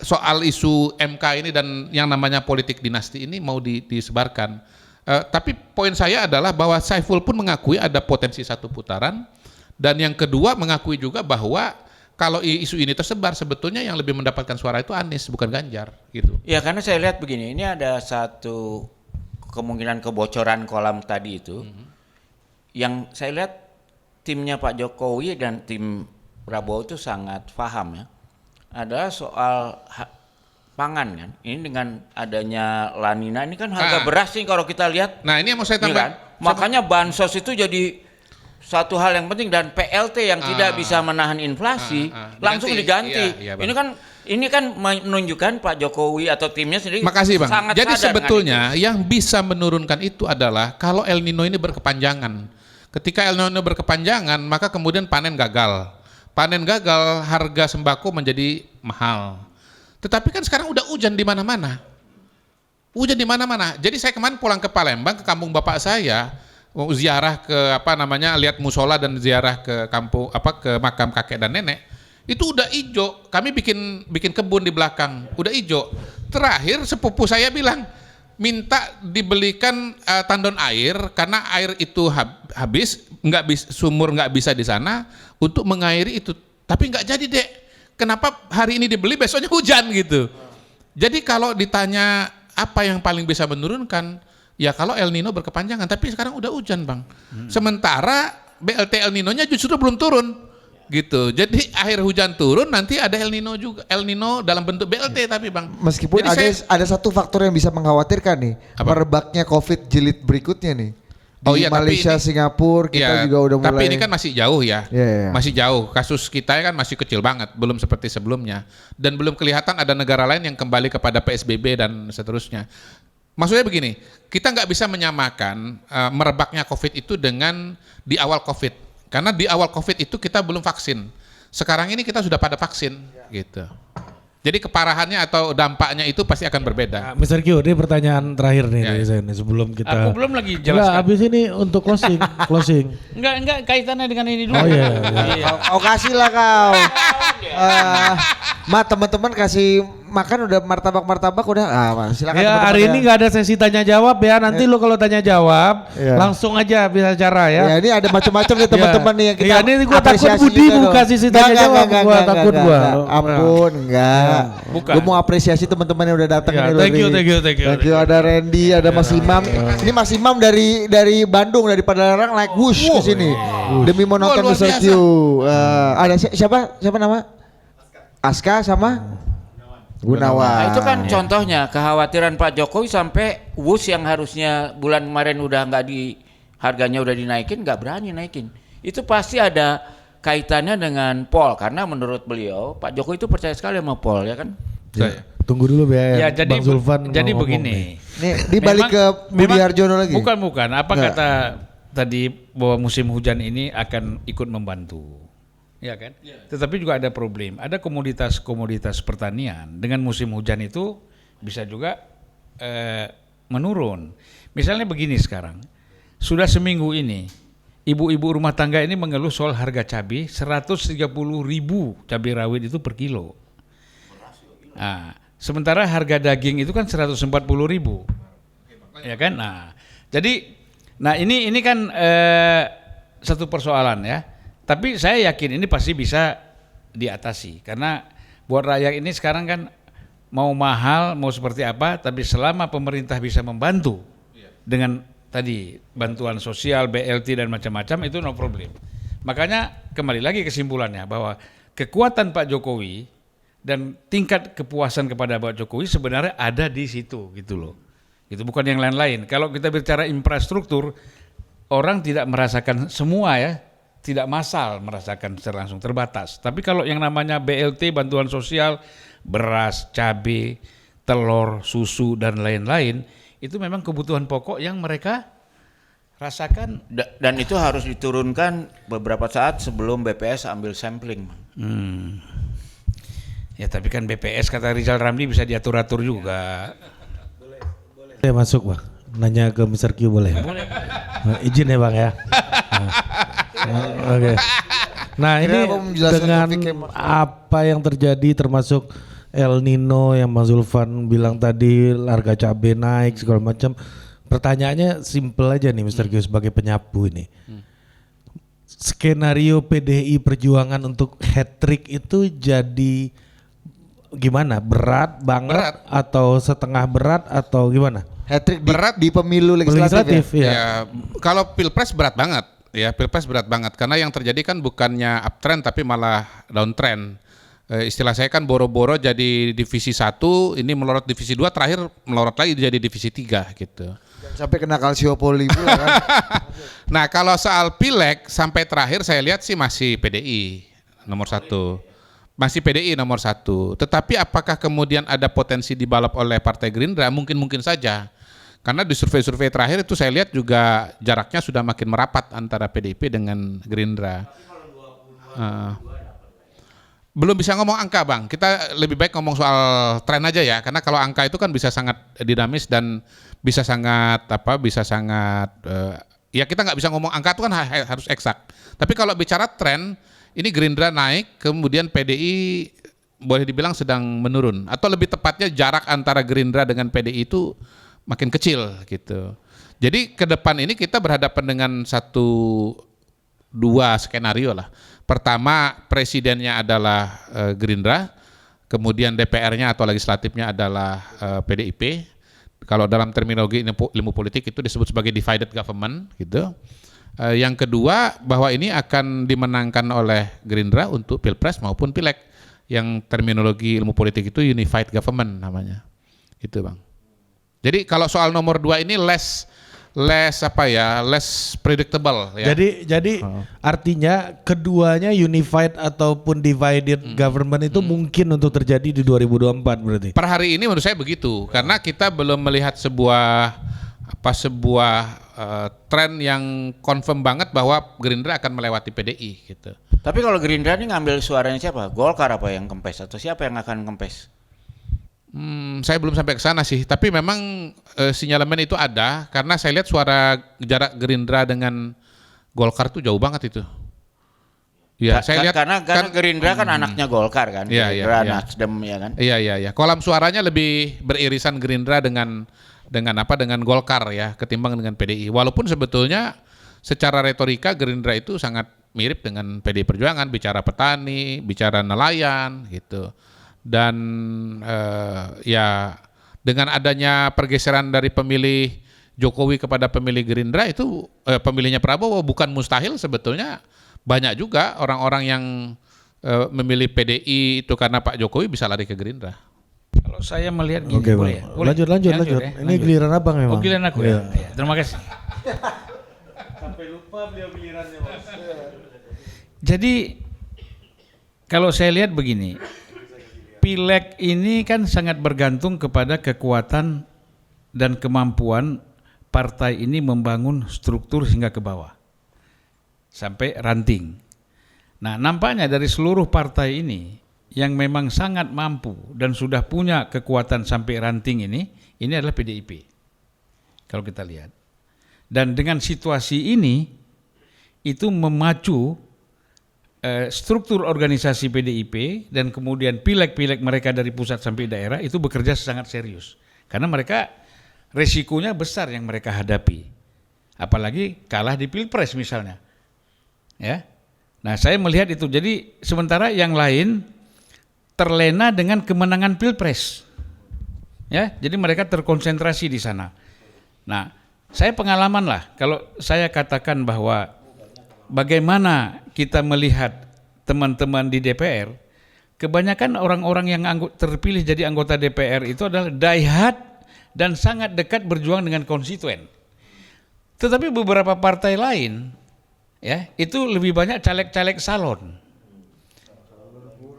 Soal isu MK ini dan yang namanya politik dinasti ini mau disebarkan. Tapi poin saya adalah bahwa Saiful pun mengakui ada potensi 1 putaran, dan yang kedua mengakui juga bahwa kalau isu ini tersebar sebetulnya yang lebih mendapatkan suara itu Anies bukan Ganjar gitu. Ya, karena saya lihat begini, ini ada satu kemungkinan kebocoran kolam tadi itu. Yang saya lihat timnya Pak Jokowi dan tim Prabowo itu sangat paham ya. Adalah soal pangan kan. Ini dengan adanya La Nina ini kan harga beras nih kalau kita lihat. Nah, ini yang mau saya tambah. Kan? Makanya bansos itu jadi satu hal yang penting, dan PLT yang tidak bisa menahan inflasi langsung diganti. Iya, Bang. Ini kan menunjukkan Pak Jokowi atau timnya sendiri. Makasih Bang. Sangat Jadi sadar sebetulnya yang bisa menurunkan itu adalah kalau El Nino ini berkepanjangan. Ketika El Nino berkepanjangan, maka kemudian panen gagal. Panen gagal, harga sembako menjadi mahal. Tetapi kan sekarang udah hujan di mana-mana. Hujan di mana-mana. Jadi saya kemarin pulang ke Palembang, ke kampung bapak saya, mau ziarah ke lihat musola dan ziarah ke kampung ke makam kakek dan nenek. Itu udah hijau. Kami bikin kebun di belakang, udah hijau. Terakhir sepupu saya bilang minta dibelikan tandon air karena air itu habis, sumur nggak bisa di sana untuk mengairi itu. Tapi nggak jadi, Dek. Kenapa hari ini dibeli besoknya hujan gitu? Jadi kalau ditanya apa yang paling bisa menurunkan, ya kalau El Nino berkepanjangan, tapi sekarang udah hujan, Bang. Sementara BLT El Nino-nya justru belum turun. Gitu. Jadi akhir hujan turun nanti ada El Nino juga. El Nino dalam bentuk BLT tapi Bang. Meskipun ada satu faktor yang bisa mengkhawatirkan nih, merebaknya Covid jilid berikutnya nih. Di Malaysia, Singapura kita juga udah mulai. Tapi ini kan masih jauh ya. Yeah. Masih jauh. Kasus kita kan masih kecil banget, belum seperti sebelumnya. Dan belum kelihatan ada negara lain yang kembali kepada PSBB dan seterusnya. Maksudnya begini, kita nggak bisa menyamakan merebaknya Covid itu dengan di awal Covid. Karena di awal Covid itu kita belum vaksin. Sekarang ini kita sudah pada vaksin, gitu. Jadi keparahannya atau dampaknya itu pasti akan berbeda. Mr. Q, ini pertanyaan terakhir nih dari saya nih, sebelum kita. Aku belum lagi jelaskan. Enggak, habis ini untuk closing. Enggak kaitannya dengan ini dulu. Oh iya. Kau kasih lah kau. Teman-teman kasih makan udah martabak udah. Silakan. Ya, hari ini nggak ada sesi tanya jawab ya. Nanti lu kalau tanya jawab langsung aja bisa cara ya. Ya, ini ada macam-macam nih teman-teman nih yang kita. Iya, ini gua takut Budi buka sesi tanya jawab. Gua takut gua. Ampun, enggak. Bukan. Gua mau apresiasi teman-teman yang udah datang Ya, nih. Thank you. Ada Randy, ada Mas Imam. Ini Mas Imam dari Bandung, dari Padalarang naik wush ke sini demi menonton Mr. Q. Ada siapa nama? Aska sama Gunawan. Nah, itu kan contohnya kekhawatiran Pak Jokowi sampai WUS yang harusnya bulan kemarin udah harganya udah dinaikin, nggak berani naikin. Itu pasti ada kaitannya dengan Pol, karena menurut beliau Pak Jokowi itu percaya sekali sama Pol, ya kan? Tunggu dulu Ya, Bang Zulfan. jadi ngomong begini. Nih, dibalik ke Budi Harjono lagi. Bukan. Apa kata tadi bahwa musim hujan ini akan ikut membantu. Ya kan? Tetapi juga ada problem. Ada komoditas pertanian dengan musim hujan itu bisa juga menurun. Misalnya begini sekarang. Sudah seminggu ini ibu-ibu rumah tangga ini mengeluh soal harga cabai 130.000 cabai rawit itu per kilo. Nah, sementara harga daging itu kan 140.000. Ya kan? Nah, jadi ini kan satu persoalan ya. Tapi saya yakin ini pasti bisa diatasi karena buat rakyat ini sekarang kan mau mahal, mau seperti apa, tapi selama pemerintah bisa membantu dengan tadi bantuan sosial, BLT dan macam-macam itu no problem. Makanya kembali lagi kesimpulannya bahwa kekuatan Pak Jokowi dan tingkat kepuasan kepada Pak Jokowi sebenarnya ada di situ gitu loh. Itu bukan yang lain-lain. Kalau kita bicara infrastruktur, orang tidak merasakan semua ya. Tidak massal merasakan secara langsung, terbatas. Tapi kalau yang namanya BLT, bantuan sosial, beras, cabai, telur, susu dan lain-lain, itu memang kebutuhan pokok yang mereka rasakan. Dan itu harus diturunkan beberapa saat sebelum BPS ambil sampling. Ya tapi kan BPS kata Rizal Ramli bisa diatur-atur juga. Boleh masuk Bang. Nanya ke Mr. Q boleh? Izin ya Bang ya. Oke. Nah ini dengan apa yang terjadi termasuk El Nino yang Bang Zulfan bilang tadi, harga cabai naik segala macam. Pertanyaannya simple aja nih Mr. Q sebagai penyapu ini. Skenario PDI Perjuangan untuk hat-trick itu jadi gimana? Berat banget atau setengah berat atau gimana? Hat-trick berat di pemilu legislatif ya. Kalau Pilpres berat banget. Ya, Pilpres berat banget karena yang terjadi kan bukannya uptrend tapi malah downtrend. istilah saya kan boro-boro jadi divisi 1, ini melorot divisi 2, terakhir melorot lagi jadi divisi 3 gitu. Jangan sampai kena kalsiopoli pula kan. Nah kalau soal pileg sampai terakhir saya lihat sih masih PDI nomor 1. Masih PDI nomor 1. Tetapi apakah kemudian ada potensi dibalap oleh Partai Gerindra? Mungkin saja. Karena di survei-survei terakhir itu saya lihat juga jaraknya sudah makin merapat antara PDIP dengan Gerindra. Belum bisa ngomong angka Bang, kita lebih baik ngomong soal tren aja ya, karena kalau angka itu kan bisa sangat dinamis dan bisa sangat ya kita nggak bisa ngomong angka itu kan harus eksak. Tapi kalau bicara tren, ini Gerindra naik, kemudian PDI boleh dibilang sedang menurun, atau lebih tepatnya jarak antara Gerindra dengan PDI itu makin kecil gitu. Jadi ke depan ini kita berhadapan dengan dua skenario lah. Pertama, presidennya adalah Gerindra, kemudian DPR-nya atau legislatifnya adalah PDIP. Kalau dalam terminologi ilmu politik itu disebut sebagai divided government gitu. Yang kedua, bahwa ini akan dimenangkan oleh Gerindra untuk Pilpres maupun Pileg. Yang terminologi ilmu politik itu unified government namanya. Itu Bang. Jadi kalau soal nomor 2 ini less predictable ya. Jadi artinya keduanya unified ataupun divided government itu mungkin untuk terjadi di 2024 berarti. Per hari ini menurut saya begitu, karena kita belum melihat sebuah tren yang confirm banget bahwa Gerindra akan melewati PDI gitu. Tapi kalau Gerindra ini ngambil suaranya siapa? Golkar apa yang kempes atau siapa yang akan kempes? Saya belum sampai ke sana sih, tapi memang sinyalemen itu ada, karena saya lihat jarak Gerindra dengan Golkar itu jauh banget itu. Ya, saya lihat karena Gerindra kan anaknya Golkar kan, Gerindra Nasdem ya kan. Iya. Kolam suaranya lebih beririsan Gerindra dengan Golkar ya, ketimbang dengan PDI. Walaupun sebetulnya secara retorika Gerindra itu sangat mirip dengan PDI Perjuangan, bicara petani, bicara nelayan gitu. Dan ya dengan adanya pergeseran dari pemilih Jokowi kepada pemilih Gerindra itu pemilihnya Prabowo bukan mustahil sebetulnya, banyak juga orang-orang yang memilih PDI itu karena Pak Jokowi bisa lari ke Gerindra. Kalau saya melihat gini, Oke, boleh, Bang. boleh. Lanjut. Ya, Ini giliran Abang memang. Oh, giliran aku ya. Ya, terima kasih. Sampai lupa beliau gilirannya, Bos. Jadi kalau saya lihat begini, Pileg ini kan sangat bergantung kepada kekuatan dan kemampuan partai ini membangun struktur hingga ke bawah sampai ranting. Nah, nampaknya dari seluruh partai ini yang memang sangat mampu dan sudah punya kekuatan sampai ranting ini adalah PDIP. Kalau kita lihat. Dan dengan situasi ini itu memacu struktur organisasi PDIP dan kemudian pileg-pileg mereka dari pusat sampai daerah itu bekerja sangat serius. Karena mereka resikonya besar yang mereka hadapi. Apalagi kalah di Pilpres misalnya. Ya. Nah, saya melihat itu. Jadi sementara yang lain terlena dengan kemenangan Pilpres. Ya, jadi mereka terkonsentrasi di sana. Nah, saya pengalaman lah kalau saya katakan bahwa bagaimana kita melihat teman-teman di DPR, kebanyakan orang-orang yang terpilih jadi anggota DPR itu adalah diehard dan sangat dekat berjuang dengan konstituen. Tetapi beberapa partai lain, ya itu lebih banyak caleg-caleg salon.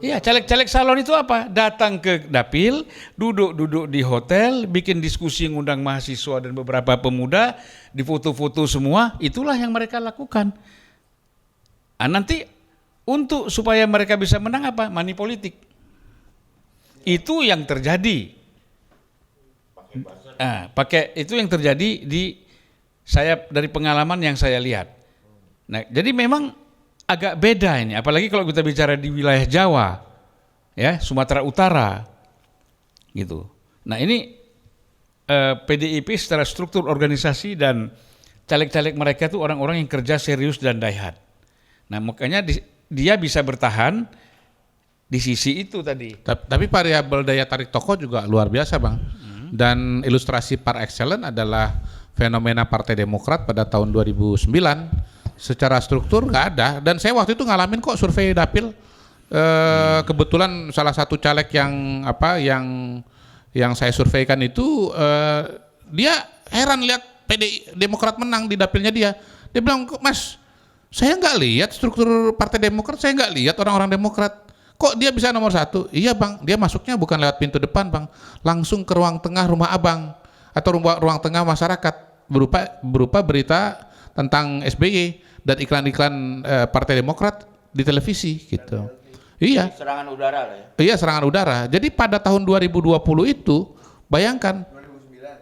Iya, caleg-caleg salon itu apa? Datang ke dapil, duduk-duduk di hotel, bikin diskusi, ngundang mahasiswa dan beberapa pemuda, difoto-foto semua, itulah yang mereka lakukan. Nah, nanti untuk supaya mereka bisa menang apa? Money politik. Itu yang terjadi. Itu yang terjadi dari pengalaman yang saya lihat. Nah, jadi memang agak beda ini, apalagi kalau kita bicara di wilayah Jawa, ya Sumatera Utara, gitu. Nah ini PDIP secara struktur organisasi dan caleg-caleg mereka itu orang-orang yang kerja serius dan diehard. Nah makanya dia bisa bertahan di sisi itu tadi. Tapi variabel daya tarik tokoh juga luar biasa Bang. Dan ilustrasi par excellence adalah fenomena Partai Demokrat pada tahun 2009. Secara struktur nggak ada, dan saya waktu itu ngalamin kok survei dapil kebetulan salah satu caleg yang saya surveikan itu dia heran lihat Demokrat menang di dapilnya dia. Dia bilang, Mas, saya nggak lihat struktur Partai Demokrat, saya nggak lihat orang-orang Demokrat. Kok dia bisa nomor 1? Iya bang, dia masuknya bukan lewat pintu depan bang, langsung ke ruang tengah rumah abang atau ruang tengah masyarakat berupa berita tentang SBY dan iklan-iklan Partai Demokrat di televisi gitu. Iya. Serangan udara lah ya. Iya, serangan udara. Jadi pada tahun 2020 itu bayangkan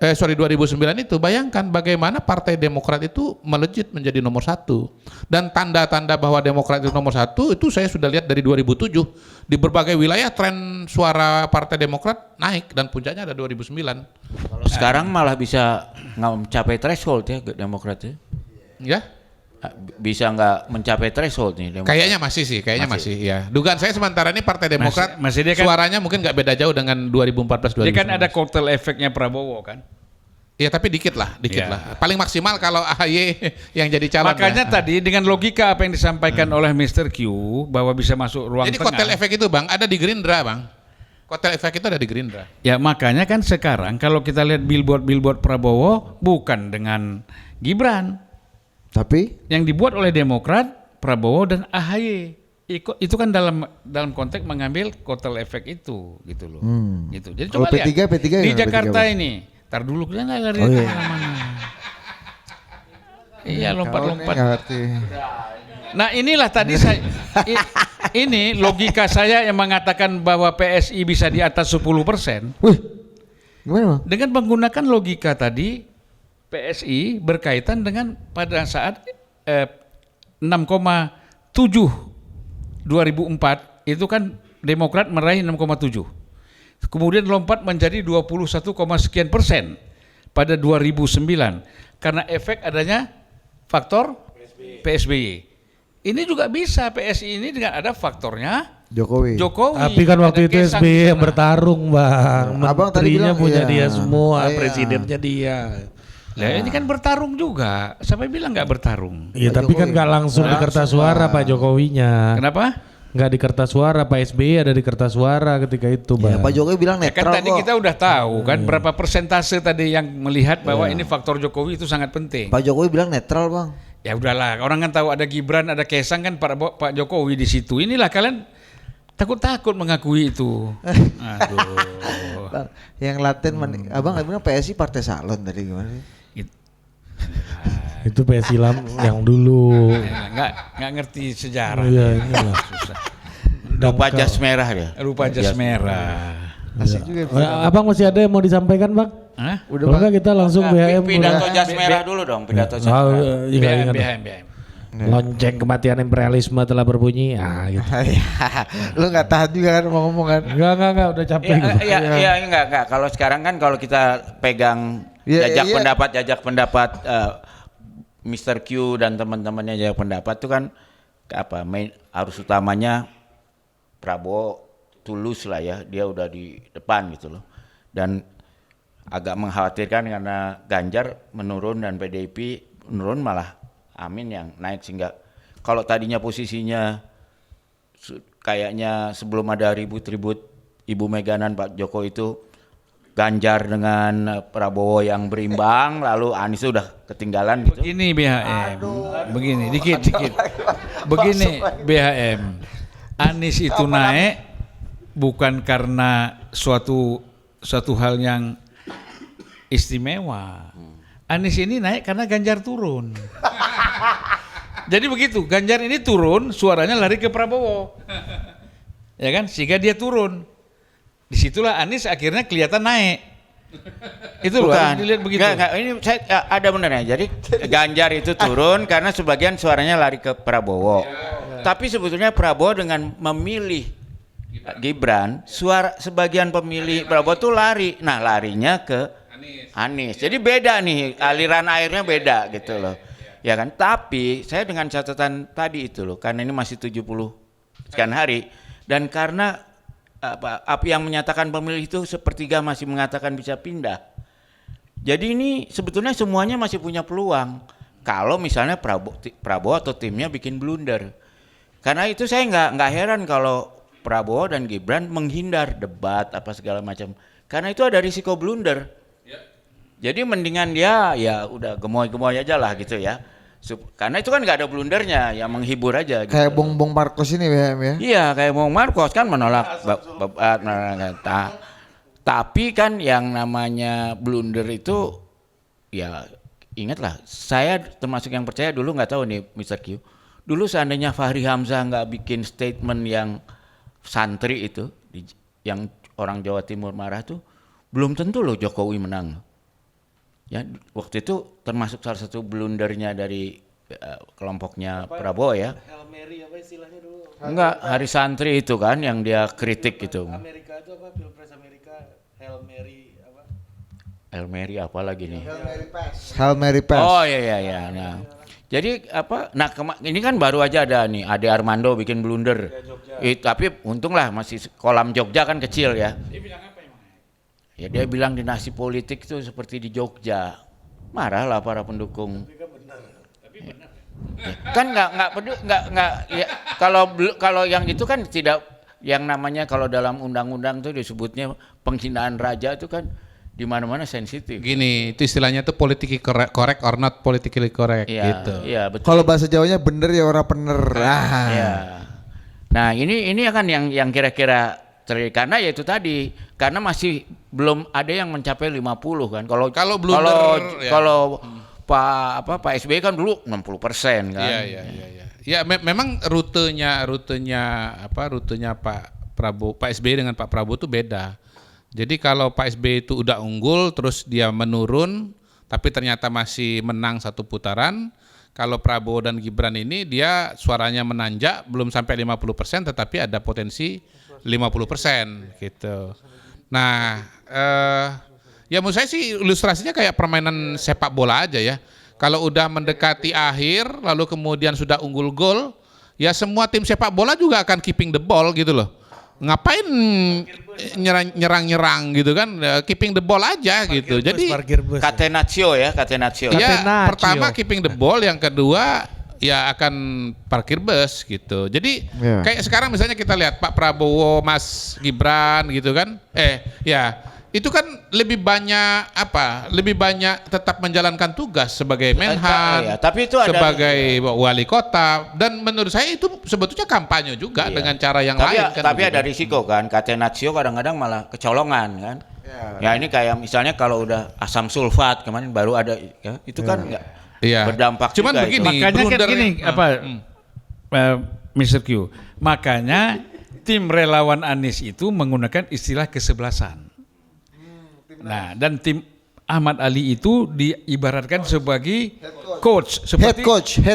2009 itu bayangkan bagaimana Partai Demokrat itu melejit menjadi nomor 1. Dan tanda-tanda bahwa Demokrat itu nomor 1 itu saya sudah lihat dari 2007 di berbagai wilayah tren suara Partai Demokrat naik dan puncaknya ada 2009. Kalau sekarang malah bisa nggak mencapai threshold ya Demokrat ya. Ya? Bisa nggak mencapai threshold nih Demokrat. Kayaknya masih ya. Dugaan saya sementara ini Partai Demokrat masih dia kan, suaranya mungkin nggak beda jauh dengan 2014 2019. Dia kan ada kotel efeknya Prabowo kan. Iya, tapi dikit lah. Paling maksimal kalau AHY yang jadi calon. Makanya tadi dengan logika apa yang disampaikan oleh Mr. Q bahwa bisa masuk ruang jadi tengah. kotel efek itu bang ada di Gerindra bang. Kotel efek itu ada di Gerindra. Ya makanya kan sekarang kalau kita lihat billboard Prabowo bukan dengan Gibran. Tapi Yang dibuat oleh Demokrat, Prabowo dan AHY. Itu kan dalam konteks mengambil kotel efek itu gitu loh. Gitu. Jadi Kalau coba lihat P3 di gimana Jakarta P3, ini. Tar dulu kita nggak lari Oh, iya. kemana-mana. Iya lompat-lompat. Nggak ngerti. Nah inilah tadi ini logika saya yang mengatakan bahwa PSI bisa di atas 10%. Wih, gimana bang? Dengan menggunakan logika tadi, PSI berkaitan dengan pada saat 6,7 2004 itu kan Demokrat meraih 6,7. Kemudian lompat menjadi 21, sekian persen pada 2009 karena efek adanya faktor PSBY. Ini juga bisa PSI ini dengan ada faktornya Jokowi. Tapi kan waktu itu SBY yang bertarung bang, Abang tadi menterinya bilang, punya iya. dia semua, Iya. presidennya dia. Lah ini kan bertarung juga. Siapa yang bilang nggak bertarung? Iya Pak tapi kan Jokowi. nggak langsung di kertas suara Pak Jokowinya. Kenapa? Nggak di kertas suara, Pak SBY ada di kertas suara ketika itu Ya, bang. Pak Jokowi bilang Ya kan netral tadi kok. kita udah tahu kan berapa persentase tadi yang melihat bahwa ini faktor Jokowi itu sangat penting. Pak Jokowi bilang netral bang. Ya udahlah, orang kan tahu ada Gibran, ada Kaisang kan Pak Jokowi di situ. Inilah kalian takut-takut mengakui itu. Aduh. Bang, yang laten abang nggak bilang PSI partai salon tadi gimana sih? Itu PSI yang dulu. Nggak ngerti sejarah. Iya inilah. Susah. Lupa jas merah dia. Rupa jas merah. Asik juga. Abang masih ada yang mau disampaikan bang? Hah? Udah Kalau bang. nggak kita langsung BHM. Pidato jas merah dulu dong, pidato jas Oh, merah. ingat. BHM. Lonceng kematian imperialisme telah berbunyi. Iya. Lu nggak tahan juga kan mau ngomong kan? Enggak, udah capek. Iya, enggak. Kalau sekarang kan kalau kita pegang Iya, jajak pendapat Mr. Q dan teman-temannya jajak pendapat itu kan harus utamanya Prabowo tulus lah ya, dia udah di depan gitu loh. Dan agak mengkhawatirkan karena Ganjar menurun dan PDIP menurun, malah Amin yang naik, sehingga kalau tadinya posisinya kayaknya sebelum ada ribut-ribut Ibu Mega dan Pak Jokowi itu Ganjar dengan Prabowo yang berimbang, lalu Anies udah ketinggalan gitu. Begini BHM. Begini dikit. Begini BHM. Anies itu naik bukan karena suatu hal yang istimewa. Anies ini naik karena Ganjar turun. Jadi begitu, Ganjar ini turun, suaranya lari ke Prabowo. Ya kan? Sehingga dia turun. Disitulah Anies akhirnya kelihatan naik. Itu loh, harus dilihat begitu. Enggak, ini saya ada benernya. Jadi Ganjar itu turun karena sebagian suaranya lari ke Prabowo. Tapi sebetulnya Prabowo dengan memilih Gibran, sebagian pemilih Prabowo tuh lari. Nah, larinya ke Anies. Jadi beda nih, aliran airnya beda gitu loh. Ya kan? Tapi saya dengan catatan tadi itu loh, karena ini masih 70 sekian hari dan karena apa yang menyatakan pemilih itu sepertiga masih mengatakan bisa pindah. Jadi ini sebetulnya semuanya masih punya peluang kalau misalnya Prabowo atau timnya bikin blunder. Karena itu saya nggak heran kalau Prabowo dan Gibran menghindar debat apa segala macam. Karena itu ada risiko blunder. Jadi mendingan dia ya udah gemoy-gemoy aja lah gitu ya. Karena itu kan nggak ada blundernya, ya menghibur aja. Gitu. Kayak Bong Marcos ini ya. Iya, kayak Bong Marcos kan menolak tapi kan yang namanya blunder itu ya ingatlah, saya termasuk yang percaya dulu, nggak tahu nih Mr. Q. Dulu seandainya Fahri Hamzah nggak bikin statement yang santri itu, yang orang Jawa Timur marah tuh, belum tentu loh Jokowi menang. Ya, waktu itu termasuk salah satu blundernya dari kelompoknya Prabowo ya. Hail Mary apa istilahnya dulu? Enggak, hari santri itu kan yang dia kritik itu. Amerika itu apa? Pilpres Amerika Hail Mary apa? Hail Mary apa lagi nih? Hail Mary Pass. Oh iya. Nah, jadi apa? Nah ini kan baru aja ada nih Ade Armando bikin blunder. Tapi untunglah masih kolam Jogja kan kecil ya. Dia bilang apa emang? Ya dia bilang dinasti politik itu seperti di Jogja. Marahlah para pendukung. Ya, kan nggak ya, kalau yang itu kan tidak, yang namanya kalau dalam undang-undang tuh disebutnya penghinaan raja itu kan di mana-mana sensitif. Gini, itu istilahnya tuh politically correct or not politically correct Iya, gitu. Iya, betul. Kalau bahasa Jawanya bener ya orang bener. Iya. Nah, ini kan yang kira-kira karena ya itu tadi, karena masih belum ada yang mencapai 50 kan. Kalau blunder ya. Kalau Pak SBY kan dulu 60% kan. Iya. Ya memang rutenya Pak Prabowo, Pak SBY dengan Pak Prabowo itu beda. Jadi kalau Pak SBY itu udah unggul terus dia menurun tapi ternyata masih menang satu putaran. Kalau Prabowo dan Gibran ini dia suaranya menanjak belum sampai 50% tetapi ada potensi 50% gitu. Nah, ya menurut saya sih ilustrasinya kayak permainan sepak bola aja ya. Kalau udah mendekati akhir lalu kemudian sudah unggul gol, ya semua tim sepak bola juga akan keeping the ball gitu loh. Ngapain nyerang gitu kan, keeping the ball aja gitu. Jadi Catenaccio. Ya, pertama keeping the ball, yang kedua ya akan parkir bus gitu. Jadi kayak sekarang misalnya kita lihat Pak Prabowo, Mas Gibran gitu kan. Itu kan lebih banyak tetap menjalankan tugas sebagai Menhan, tapi itu ada sebagai wali kota, dan menurut saya itu sebetulnya kampanye juga dengan cara yang lain kan. Tapi ada risiko kan, Catenaccio kadang-kadang malah kecolongan kan. Ya ini kayak misalnya kalau udah asam sulfat kemarin baru ada ya, itu kan enggak berdampak. Cuman juga begini, makanya kan gini Mr. Q. Makanya tim relawan Anies itu menggunakan istilah kesebelasan. Nah, dan tim Ahmad Ali itu diibaratkan sebagai coach, seperti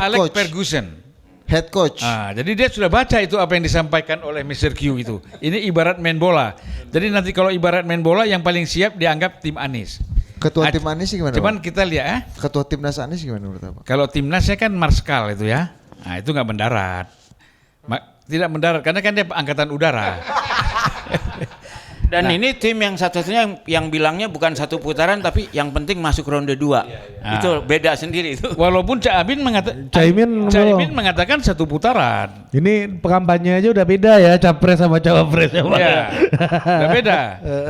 Alex Ferguson. Head coach. Jadi dia sudah baca itu apa yang disampaikan oleh Mr. Q itu. Ini ibarat main bola. Jadi nanti kalau ibarat main bola yang paling siap dianggap tim Anies. Ketua tim Anies gimana? Cuman kita lihat Ketua timnas Anies gimana menurut Bapak? Kalau timnasnya kan Marskal itu ya. Nah, itu nggak mendarat. Tidak mendarat karena kan dia angkatan udara. Dan ini tim yang satu-satunya yang bilangnya bukan satu putaran tapi yang penting masuk ronde 2. Itu beda sendiri itu. Walaupun Caimin mengatakan satu putaran. Ini kampanye aja udah beda ya, capres sama cawapres ya, Pak. Ya, udah beda.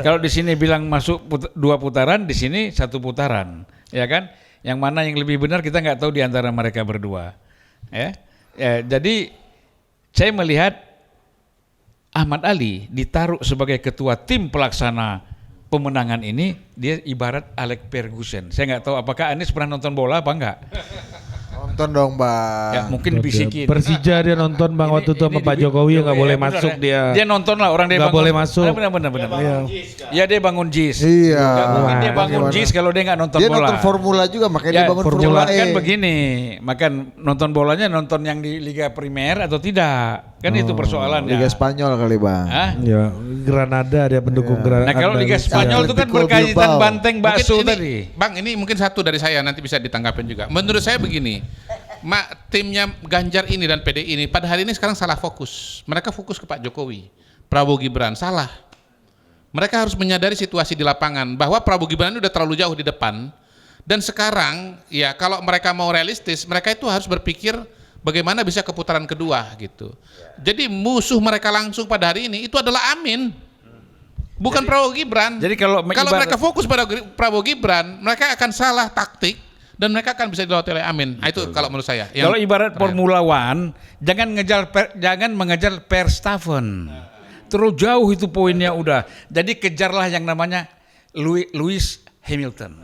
Kalau di sini bilang masuk 2 putaran, di sini 1 putaran, ya kan? Yang mana yang lebih benar kita nggak tahu di antara mereka berdua. Jadi saya melihat Ahmad Ali ditaruh sebagai ketua tim pelaksana pemenangan ini, dia ibarat Alex Ferguson. Saya nggak tahu apakah Anies pernah nonton bola apa enggak. Nonton dong Bang. Ya mungkin bisikin. Persija dia nonton Bang waktu itu sama Pak Jokowi, nggak boleh masuk dia. Dia nonton lah, orang dia nggak bangun. boleh masuk. Benar. Ya dia bangun JIS. Iya. Nggak mungkin dia bangun JIS kalau dia nggak nonton dia bola. Dia nonton formula juga makanya dia bangun formula E. Kan begini, nonton bolanya nonton yang di Liga Primer atau tidak? Kan itu persoalannya. Liga Spanyol kali Bang. Ya, Granada dia pendukung Granada. Nah kalau Liga Spanyol itu kan berkaitan banteng bakso tadi. Bang, ini mungkin satu dari saya, nanti bisa ditanggapin juga. Menurut saya begini, timnya Ganjar ini dan PDI ini pada hari ini sekarang salah fokus. Mereka fokus ke Pak Jokowi, Prabowo Gibran, salah. Mereka harus menyadari situasi di lapangan bahwa Prabowo Gibran ini udah terlalu jauh di depan. Dan sekarang ya kalau mereka mau realistis, mereka itu harus berpikir bagaimana bisa ke putaran kedua gitu. Jadi musuh mereka langsung pada hari ini itu adalah Amin. Bukan Prabowo Gibran. Jadi kalau mereka fokus pada Prabowo Gibran, mereka akan salah taktik dan mereka akan bisa dilewati oleh Amin. Nah, itu kalau menurut saya. Kalau ibarat Formula One, jangan mengejar Verstappen. Terus jauh itu poinnya udah. Jadi kejarlah yang namanya Lewis Hamilton.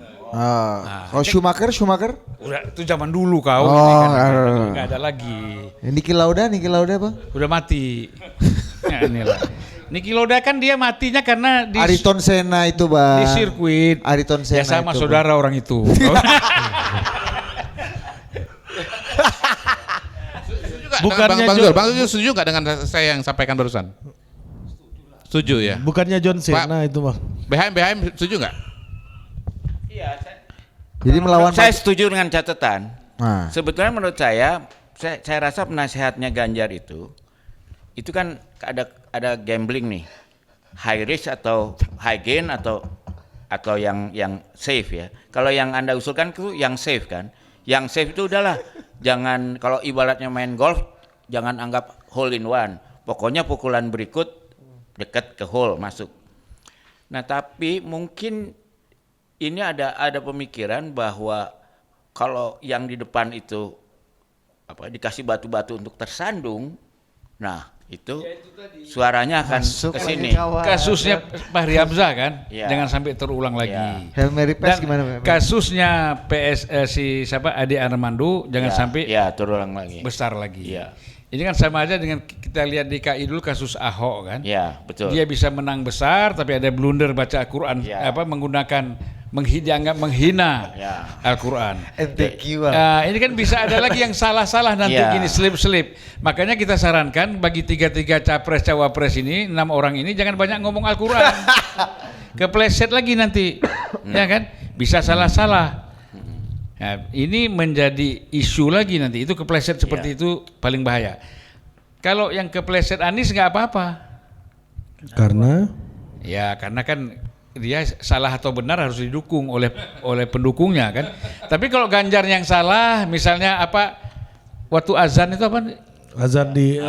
Kalau Schumacher? Udah itu zaman dulu kau. Oh, Nggak ada lagi. Niki Lauda Bang? Udah mati. Nah, inilah. Niki Lauda kan dia matinya karena di Ayrton Senna itu Bang. di sirkuit. Ayrton Ya Senna sama itu, saudara orang itu. Bukannya Bang Zul setuju nggak dengan saya yang sampaikan barusan? Setuju ya. Bukannya John Cena itu Bang. BHM setuju nggak? Iya, Jadi melawan saya setuju dengan catatan. Nah. Sebetulnya menurut saya rasa penasehatnya Ganjar itu kan ada gambling nih, high risk atau high gain atau yang safe ya. Kalau yang Anda usulkan itu yang safe kan. Yang safe itu udahlah, jangan kalau ibaratnya main golf, jangan anggap hole in one. Pokoknya pukulan berikut dekat ke hole masuk. Nah tapi mungkin ini ada pemikiran bahwa kalau yang di depan itu dikasih batu-batu untuk tersandung, nah itu suaranya akan ke sini. Kasusnya Fahri Hamzah kan, Ya. jangan sampai terulang lagi. Ya. Hail Mary Pass Dan gimana? kasusnya Ade Armando jangan sampai terulang lagi. besar lagi. Ya. Ini kan sama aja dengan kita lihat DKI dulu kasus Ahok kan. Ya, betul. Dia bisa menang besar tapi ada blunder baca Al-Quran Ya. menggunakan dianggap menghina Ya. Al-Quran. MTQ Bang. Nah, ini kan bisa ada lagi yang salah-salah nanti Ya. gini slip-slip. Makanya kita sarankan bagi tiga capres cawapres ini 6 orang ini jangan banyak ngomong Al-Quran. Kepleset lagi nanti, ya kan? Bisa salah-salah. Nah, ini menjadi isu lagi nanti. Itu kepleset seperti itu paling bahaya. Kalau yang kepleset Anies nggak apa-apa. Karena Ya karena kan dia salah atau benar harus didukung oleh pendukungnya kan. Tapi kalau Ganjar yang salah, misalnya waktu azan itu azan di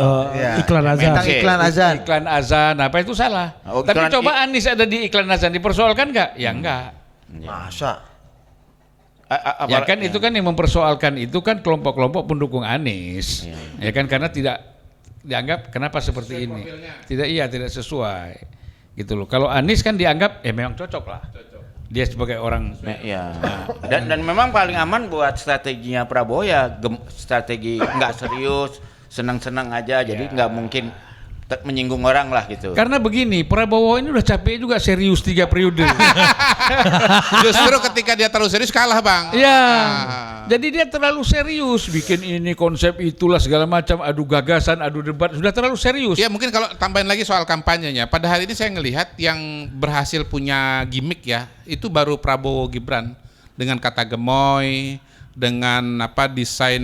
iklan azan. Tentang iklan azan. iklan azan itu salah. Oh, Tapi iklan- coba Anies ada di iklan azan dipersoalkan nggak? Ya enggak. Masa? Ya kan itu kan yang mempersoalkan itu kan kelompok-kelompok pendukung Anies. Ya kan karena tidak dianggap kenapa seperti ini. Tidak sesuai. Gitu loh. Kalau Anies kan dianggap memang cocok lah. Dia sebagai orang Ya. Dan memang paling aman buat strateginya Prabowo ya strategi nggak serius, senang-senang aja. Jadi nggak mungkin menyinggung orang lah gitu. karena begini, Prabowo ini udah capek juga serius 3 periode. Justru ketika dia terlalu serius kalah Bang. Ya, jadi dia terlalu serius bikin ini konsep itulah segala macam, adu gagasan, adu debat, sudah terlalu serius. Ya mungkin kalau tambahin lagi soal kampanyenya, pada hari ini saya ngelihat yang berhasil punya gimmick ya, itu baru Prabowo Gibran dengan kata gemoy, dengan desain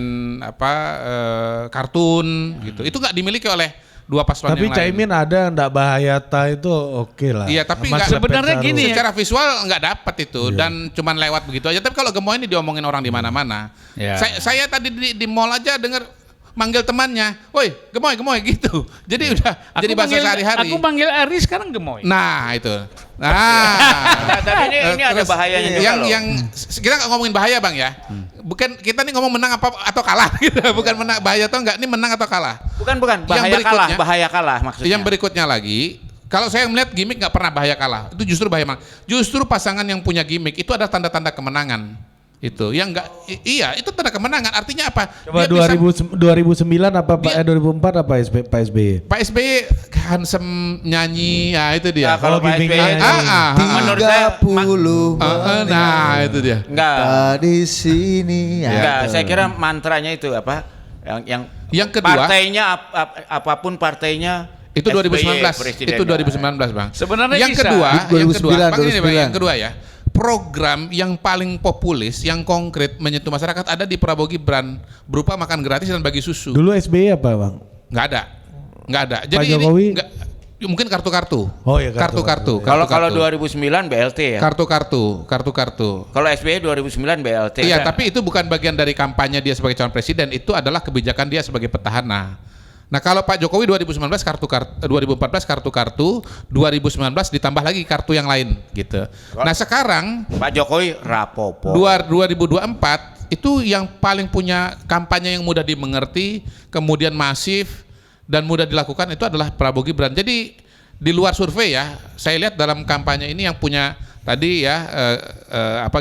kartun gitu. Itu nggak dimiliki oleh dua paslon Tapi yang lain. Caimin ada ndak bahaya itu oke lah. Iya, tapi Mas nggak- Le Pen sebenarnya harus- gini ya. Secara visual nggak dapat itu dan cuman lewat begitu aja. Tapi kalau gemoy ini diomongin orang di mana-mana. Ya. Saya tadi di mall aja dengar manggil temannya, woi gemoy gitu. Jadi udah jadi bahasa sehari-hari. Aku panggil Aris sekarang gemoy. Nah itu. Nah, Nah, tapi ini ada terus bahayanya juga loh. yang kita nggak ngomongin bahaya Bang ya. Bukan kita nih ngomong menang atau kalah gitu. Bukan menang bahaya atau enggak, ini menang atau kalah. Bukan Yang bahaya kalah maksudnya. Yang berikutnya lagi, kalau saya melihat gimmick nggak pernah bahaya kalah. Itu justru bahaya Bang. Justru pasangan yang punya gimmick itu ada tanda-tanda kemenangan. Itu yang enggak iya itu tanda kemenangan. Artinya apa? Coba Dia bisa- 2009 apa Dia- 2004 apa Pak SBY? Pak SBY handsome nyanyi, ya itu dia. Nah, kalau Pak gimmicknya SBY menurut saya 30 Nah itu dia. enggak. di sini ya. Enggak, saya kira mantranya itu Yang kedua- partainya apapun partainya Itu 2019. presidennya. Itu 2019 Bang. Sebenarnya yang bisa. kedua, yang kedua, 2009, Bang, ini Bang, 2009. yang kedua ya. Program yang paling populis, yang konkret menyentuh masyarakat ada di Prabowo Gibran berupa makan gratis dan bagi susu. Dulu SBY apa Bang? Nggak ada. Pak Jokowi? Mungkin kartu-kartu. Oh iya, kartu-kartu. Kalau 2009 BLT ya. Kartu-kartu. Kalau SBY 2009 BLT. Iya, tapi itu bukan bagian dari kampanye dia sebagai calon presiden, itu adalah kebijakan dia sebagai petahana. Nah, kalau Pak Jokowi 2014 kartu-kartu, 2019 ditambah lagi kartu yang lain gitu. Nah, sekarang Pak Jokowi rapopo. 2024 itu yang paling punya kampanye yang mudah dimengerti, kemudian masif dan mudah dilakukan itu adalah Prabowo Gibran. Jadi di luar survei ya, saya lihat dalam kampanye ini yang punya tadi ya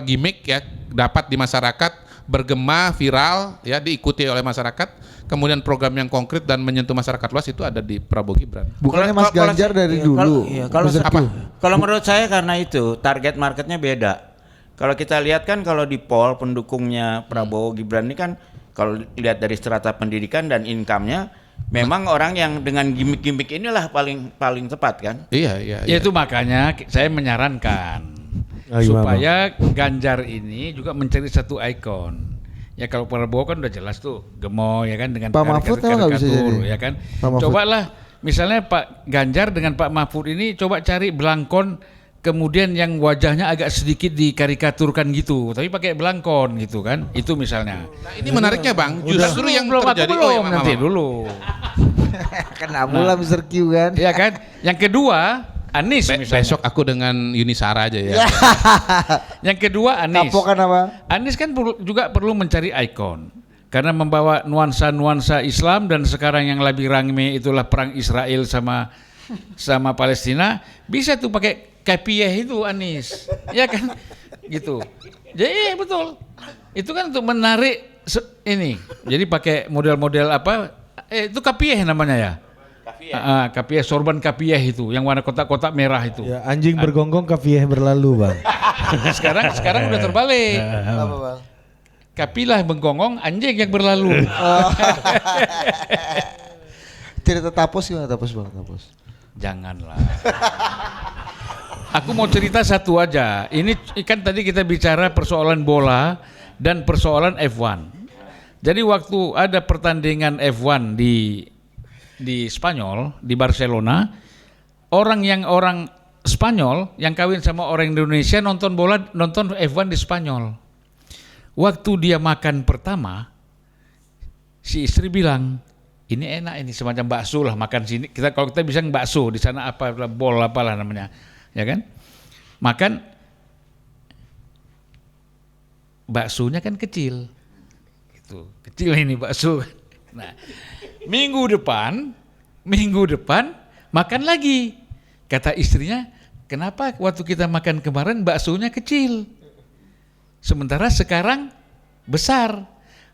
gimmick ya dapat di masyarakat, bergema, viral ya, diikuti oleh masyarakat, kemudian program yang konkret dan menyentuh masyarakat luas itu ada di Prabowo Gibran. Bukannya Mas Ganjar dari dulu. Kalau menurut saya karena itu target marketnya beda. Kalau kita lihat kan kalau di poll pendukungnya Prabowo Gibran ini kan kalau lihat dari strata pendidikan dan income-nya memang orang yang dengan gimmick-gimmick inilah paling tepat kan? Iya. Ya itu makanya saya menyarankan supaya Ganjar ini juga mencari satu ikon. Ya kalau Prabowo kan udah jelas tuh gemoy ya kan dengan Pak Mahfud nggak bisa jadi ya kan. Pak Cobalah misalnya Pak Ganjar dengan Pak Mahfud ini coba cari belangkon kemudian yang wajahnya agak sedikit dikarikaturkan gitu, tapi pakai belangkon gitu kan. Itu misalnya. Nah, ini menariknya Bang, justru yang terjadi nanti dulu. Kan Abdullah Mr. Q kan. Iya kan? Yang kedua Anies misalnya. Besok aku dengan Yuni Sara aja ya. Yang kedua Anies. Kapokan apa? Anies kan juga perlu mencari ikon. Karena membawa nuansa-nuansa Islam dan sekarang yang lebih ramai itulah perang Israel sama Palestina, bisa tuh pakai kapiah itu Anies. Ya kan? Gitu. Jadi betul. Itu kan untuk menarik ini. Jadi pakai model-model apa? Itu kapiah namanya ya. Kapiah sorban kapiah itu yang warna kotak-kotak merah itu. Ya, anjing bergonggong kafiah berlalu, Bang. sekarang udah terbalik. Apa, Bang? Kapilah menggonggong, anjing yang berlalu. Cerita Tapos gimana Tapos, Bang? Tapos. Janganlah. Aku mau cerita satu aja. Ini kan tadi kita bicara persoalan bola dan persoalan F1. Jadi waktu ada pertandingan F1 di Spanyol, di Barcelona, orang Spanyol yang kawin sama orang Indonesia nonton F1 di Spanyol. Waktu dia makan pertama, si istri bilang, ini enak ini semacam bakso lah makan sini. Kalau kita bisa bakso di sana apa bol apalah namanya, ya kan? Makan baksonya kan kecil, gitu. Kecil ini bakso. Nah, minggu depan makan lagi. Kata istrinya, kenapa waktu kita makan kemarin baksonya kecil, sementara sekarang besar.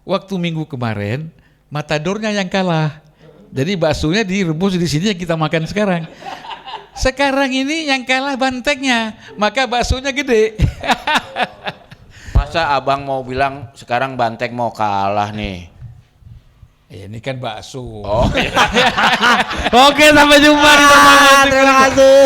Waktu minggu kemarin matadornya yang kalah. Jadi baksonya direbus di sini yang kita makan sekarang. Sekarang ini yang kalah bantengnya, maka baksonya gede. Masa abang mau bilang sekarang banteng mau kalah nih? Ini kan bakso. Oh. Oke, sampai jumpa di Terima kasih.